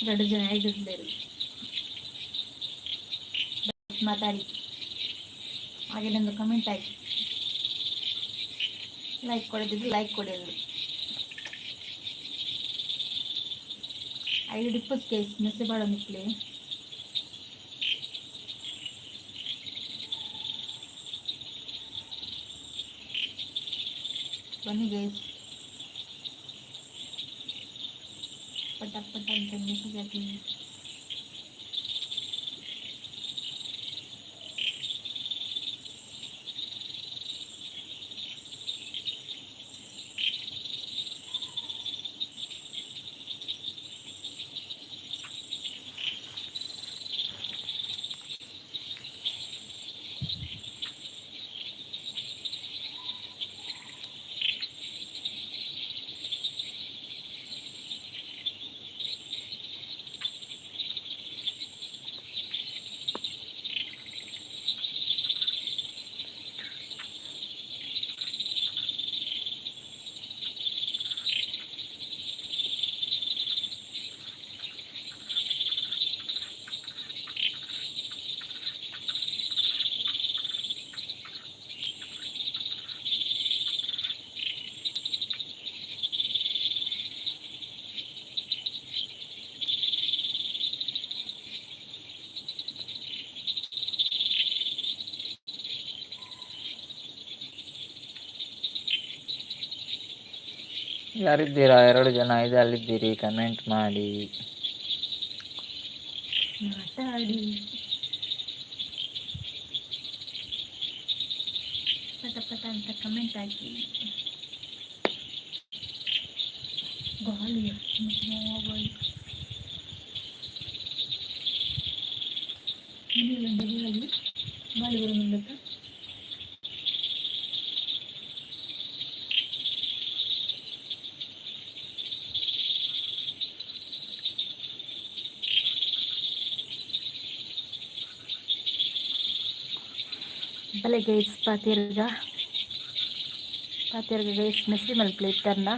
Speaker 1: ಎರಡು ಜನ ಐಡಿರ್ಲೇರು ಮಾತಾಡಿ ಹಾಗೆ ನಂದು ಕಮೆಂಟ್ ಆಯ್ತು ಲೈಕ್ ಕೊಡೋದಿದ್ದು ಲೈಕ್ ಕೊಡಿ ಅಂದರು ಐಡಿ ಡಿಪ್ಪಸ್ ಕೇಸ್ ಮೆಸೇಜ್ ಮಾಡೋ ನಿಕ್ಲಿ ಬನ್ನಿ ಗೈಸ್ ಪಟ ಪಟ ಅಂತ ಮೆಸೇಜ್ ಹಾಕಿ
Speaker 2: ಯಾರಿದ್ದೀರಾ? 2 ಜನ ಇದರಲ್ಲಿದ್ದೀರಿ, ಕಮೆಂಟ್ ಮಾಡಿ
Speaker 1: ಮಾತಾಡಿ ಪಟ ಪಟ ಅಂತ ಕಮೆಂಟ್ ಹಾಕಿ. ಗಾಳಿ ಗಾಳಿ ಗಾಳಿ ಗಾಳಿ ಬರುವುದಿಲ್ಲ. भले गैस पातीरगा गैस मिस्री मल प्लेट करना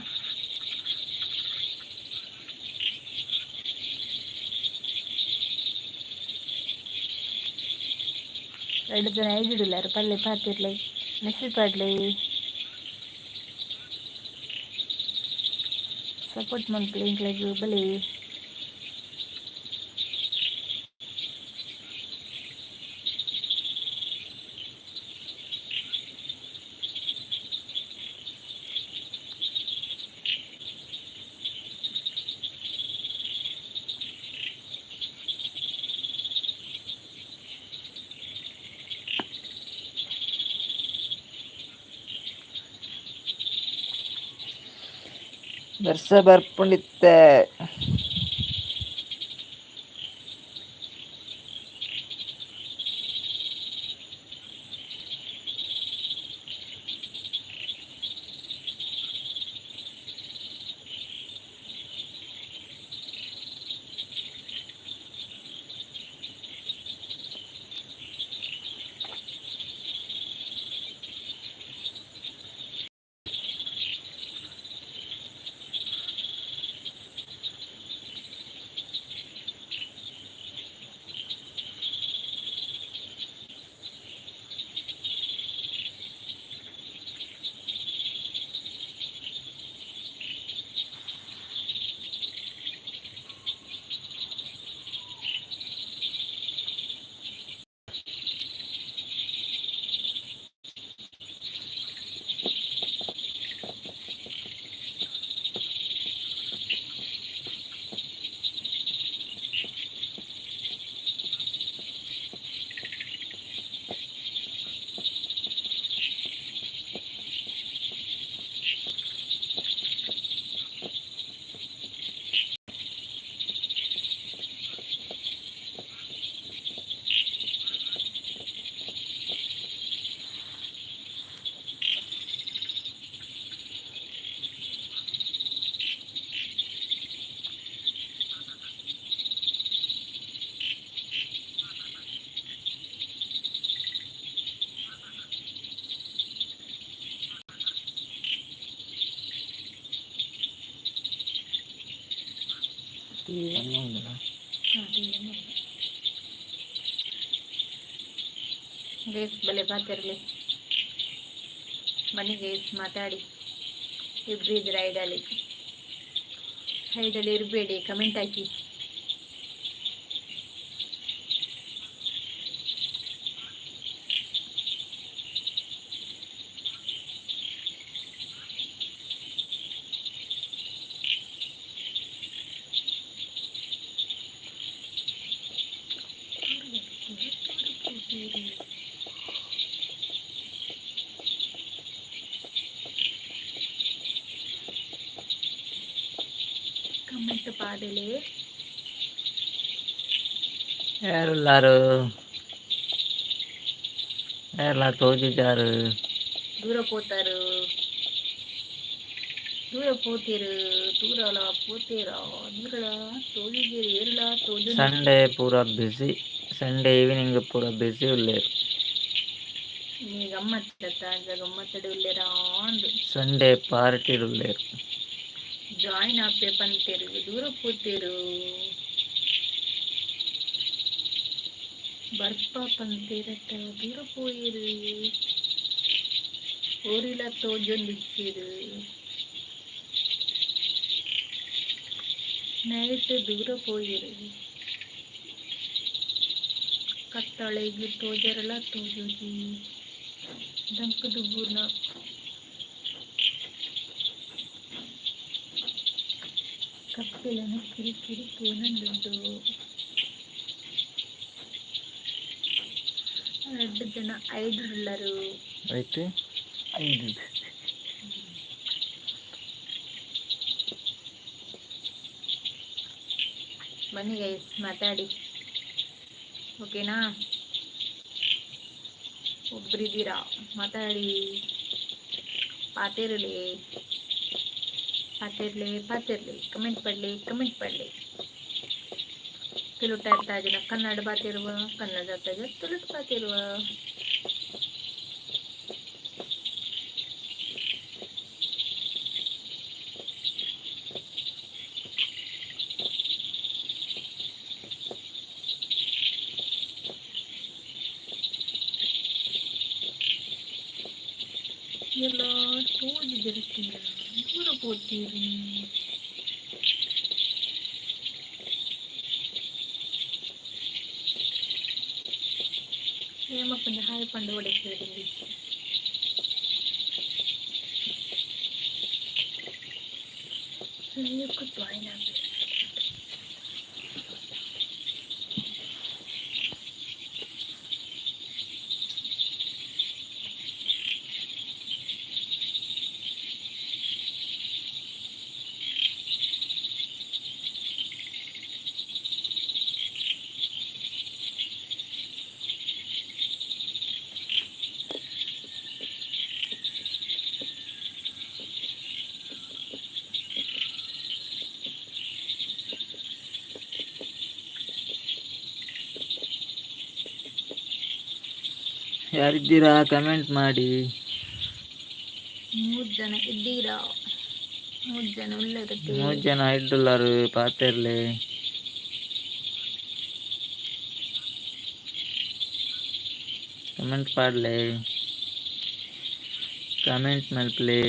Speaker 1: 2 ಜನ ಐಡಿಡಲಾರು ಪಲ್ಲೆ ಪಾತಿರ್ಲೆ ಮಿಸ್ರಿ ಪಾಡ್ಲೆ ಸಪೋರ್ಟ್ ಮಲ್ಪ್ಲೆ ಇಂಕ್ಲೆಗ್ ಬಲೆ
Speaker 2: ವರ್ಷ ಬರ್ಪುಂಡಿತ್ತೆ.
Speaker 1: ಗೈಸ್ ಬಲೆ ಪಾತಿರ್ಲಿ ಬನ್ನಿ ಗೈಸ್ ಮಾತಾಡಿ. ಇಬ್ರು ಇದ್ರ ಐಡಲ್ಲಿ ಇರಬೇಡಿ, ಕಮೆಂಟ್ ಹಾಕಿ. ಕಮೆಂಟ್ ಪಾಡಲೆ
Speaker 2: ಯಾರೆಲ್ಲಾರು ಯಾರೆಲ್ಲ ತೋಜಿದ್ದಾರು?
Speaker 1: ದೂರ పోతారు ದೂರ పోತೀರು ದೂರಲ పోತೀರ ದೂರಲ ತೋಜಿದ್ದೀರಿ ಏರಲ ತೋಜು.
Speaker 2: ಸಂಡೇ ಪೂರಾ ಬಿಸಿ, ಸಂಡೇ ಈವ್ನಿಂಗ್ ಪೂರಾ ಬಿಸಿ ಉಳ್ಳೇರು.
Speaker 1: ನೀ ಗಮ್ಮತ್ತಡಿ ಉಳ್ಳೇರಾ ಅಂದು
Speaker 2: ಸಂಡೇ ಪಾರ್ಟಿ ಉಳ್ಳೇರು.
Speaker 1: ಜಾಯಿನ್ ಆಪೆ ಪಂತೇರು ದೂರ పోತೀರು ಬರ್ಪ ಪಂತೇರತ್ತ ದೂರ పోయిರು ಓರಿಲ ತೋಜೊಂದಿಚ್ಚಿರು ನೈಟ್ ದೂರ పోయిರು ಕತ್ತಳೆಗೆ ತೋಜರಲ ತೋಜೋಜಿ ದಂಕದು ಬೂರ್ನ ಕಪ್ಪಿಲನ ಕಿರಿಕಿರಿ ಏನಂದುಂಟು. 2 ಜನ 5 ಡಾಲರು.
Speaker 2: ಆಯ್ತು 5.
Speaker 1: ಬನ್ನಿ ಗೈಸ್ ಮಾತಾಡಿ, ಓಕೆನಾ? ಒಬ್ರಿದ್ದೀರಾ ಮಾತಾಡಿ. ಪಾತಿರಲಿ ಕಮೆಂಟ್ ಪಡಲಿ. ತುಳುಟ ಅರ್ಥ ಆಗಿನ ಕನ್ನಡ ಪಾತಿರುವ, ಕನ್ನಡ ಅರ್ಥ ಆಗಿನ ತುಳುಟ ಪಾತಿರುವ. ಎಲ್ಲ ಓದಿದಿರ್ತೀರ, ದೂರ ಓದ್ತೀರಿ. ಹೇಮಪ್ಪನ ಹಾಯ್ ಪಂಡು ಹೊಡೆಕ್ತೀರಿ. ಲೈವ್ಗೂ ಜಾಯಿನ್ ಆಗಬೇಕು.
Speaker 2: ಯಾರಿದ್ದೀರಾ ಕಮೆಂಟ್ ಮಾಡಿ.
Speaker 1: 3 ಜನ ಇದ್ದೀರಾ? 3 ಜನ ಉಳ್ಳದಕ್ಕೆ
Speaker 2: 3 ಜನ $5 ಪಾತಿರ್ಲಿ. Comment ಪಾಡ್ಲೆ, comment ಮಲ್ಪ್ಲೆ.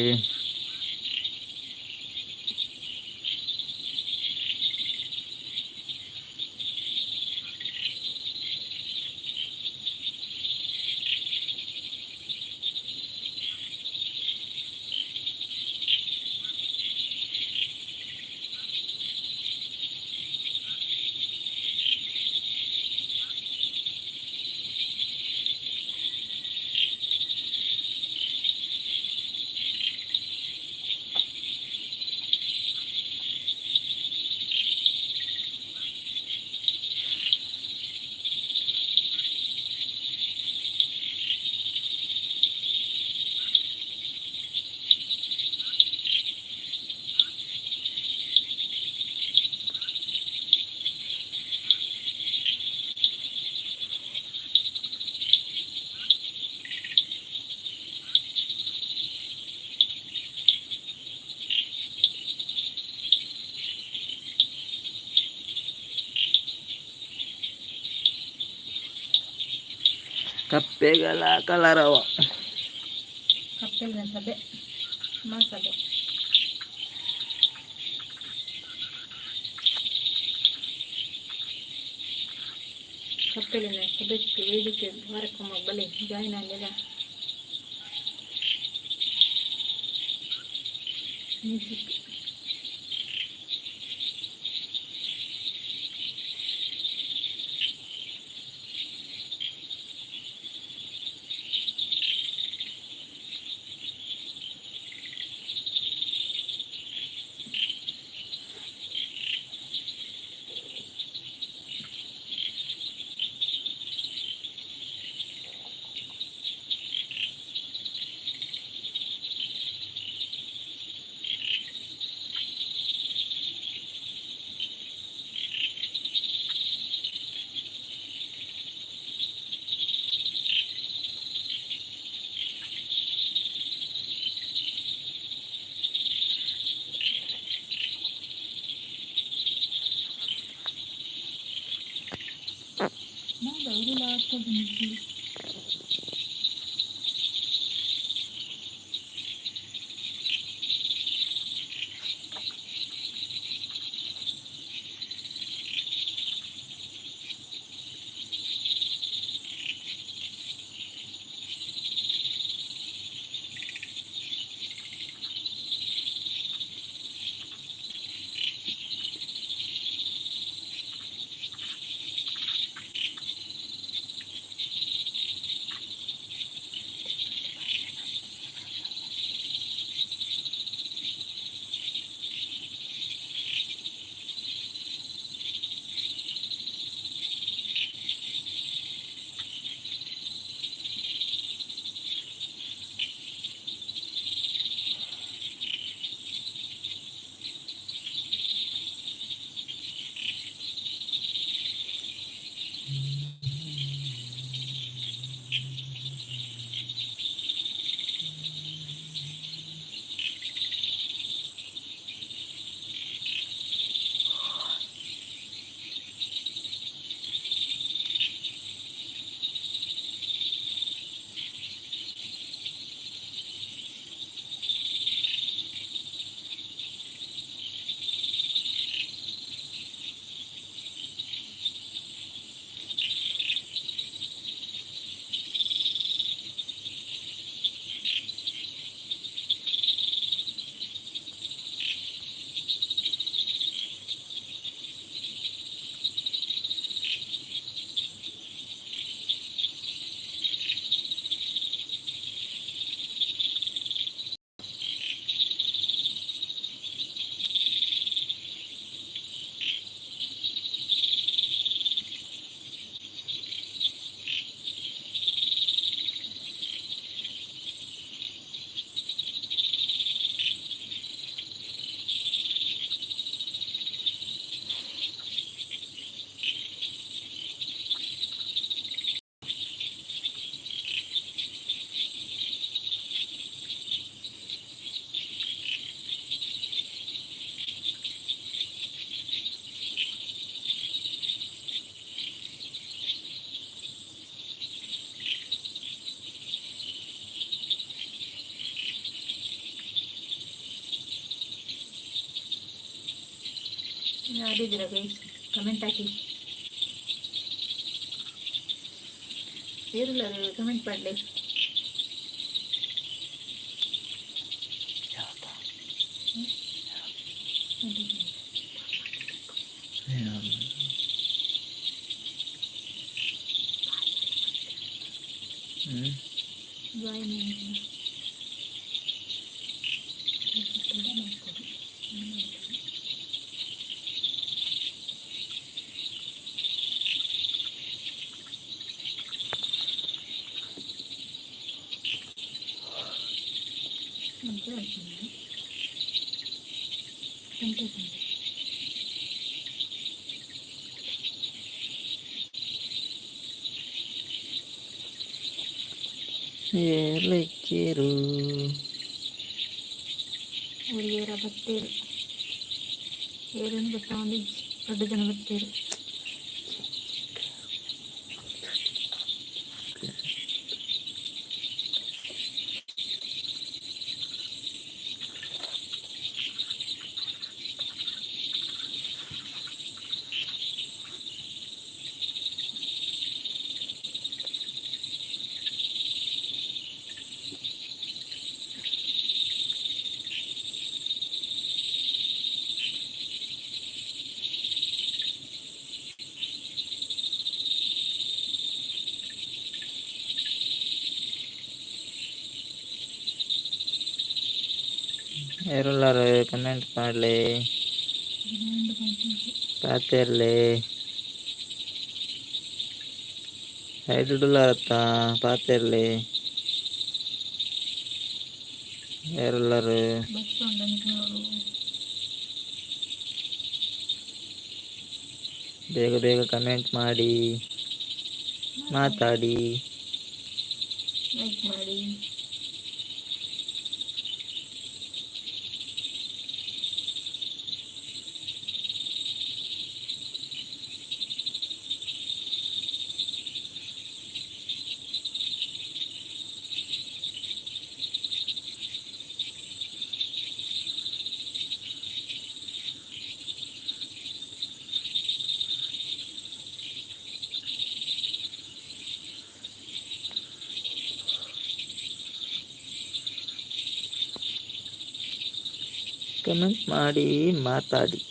Speaker 2: ಕಪ್ಪೆಗಳ ಕಲರವ.
Speaker 1: ಕಪ್ಪೆಗಳ ಸಭೆ, ಮಹಾಸಭೆ. ಕಪ್ಪೆಲಿನ ಸಭೆಗೆ ವೇದಿಕೆ ವಾರಕ್ಕೊಮ್ಮ ಬಲೆ ಜಾಯಿನ್ ಆಗಲಿಲ್ಲ. ಮ್ಯೂಸಿಕ್ ಯಾರಿದ್ದೀರಾ ಗೈಸ್ ಕಮೆಂಟ್ ಹಾಕಿ ಯಾರಿಲ್ಲರು ಕಮೆಂಟ್ ಮಾಡಲಿ ಬಾಯ್
Speaker 2: ಏರ್ಲಿಕ್ಕಿರು
Speaker 1: ಹುಡುಗಿಯರ ಬತ್ತೇರು ಏರನ್ನು ಬರ್ತಾವಂದು ದೊಡ್ಡ ಜನ ಬತ್ತೇರು
Speaker 2: ಯಾರೆಲ್ಲರೂ ಕಮೆಂಟ್ ಮಾಡಲಿ ಪಾತಿರ್ಲಿ ಐದುಡ್ಲಾರತ್ತ ಪಾತಿರ್ಲಿ ಯಾರೆಲ್ಲರೂ
Speaker 1: ಬಸ್ ಉಂಟು
Speaker 2: ಬೇಗ ಬೇಗ ಕಮೆಂಟ್ ಮಾಡಿ ಮಾತಾಡಿ
Speaker 1: ಲೈಕ್ ಮಾಡಿ
Speaker 2: ಕಮೆಂಟ್ ಮಾಡಿ ಮಾತಾಡಿ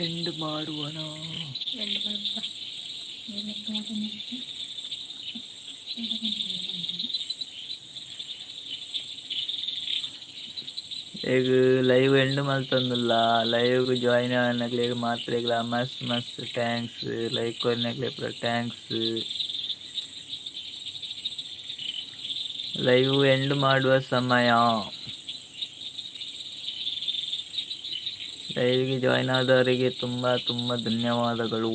Speaker 2: ಎಂಡ್ ಮಾಡುವನ
Speaker 1: ಎಂಡ್ ಮಾಡ್ತಾ
Speaker 2: ಈಗ ಲೈವ್ ಎಂಡ್ ಮಲ್ತಂದಿಲ್ಲ, ಲೈವ್ ಜಾಯಿನ್ ಆನಕ್ಲೆ ಮಾತ್ರ ಮಸ್ತ್ ಮಸ್ತ್ ಟ್ಯಾಂಕ್ಸ್, ಲೈಕ್ ಕೊರ್ನಕ್ಲೆ ಪೂರ ಟ್ಯಾಂಕ್ಸ್. ಲೈವ್ ಎಂಡ್ ಮಾಡುವ ಸಮಯ. ಲೈವ್ಗೆ ಜಾಯಿನ್ ಆದವರಿಗೆ ತುಂಬ ತುಂಬ ಧನ್ಯವಾದಗಳು.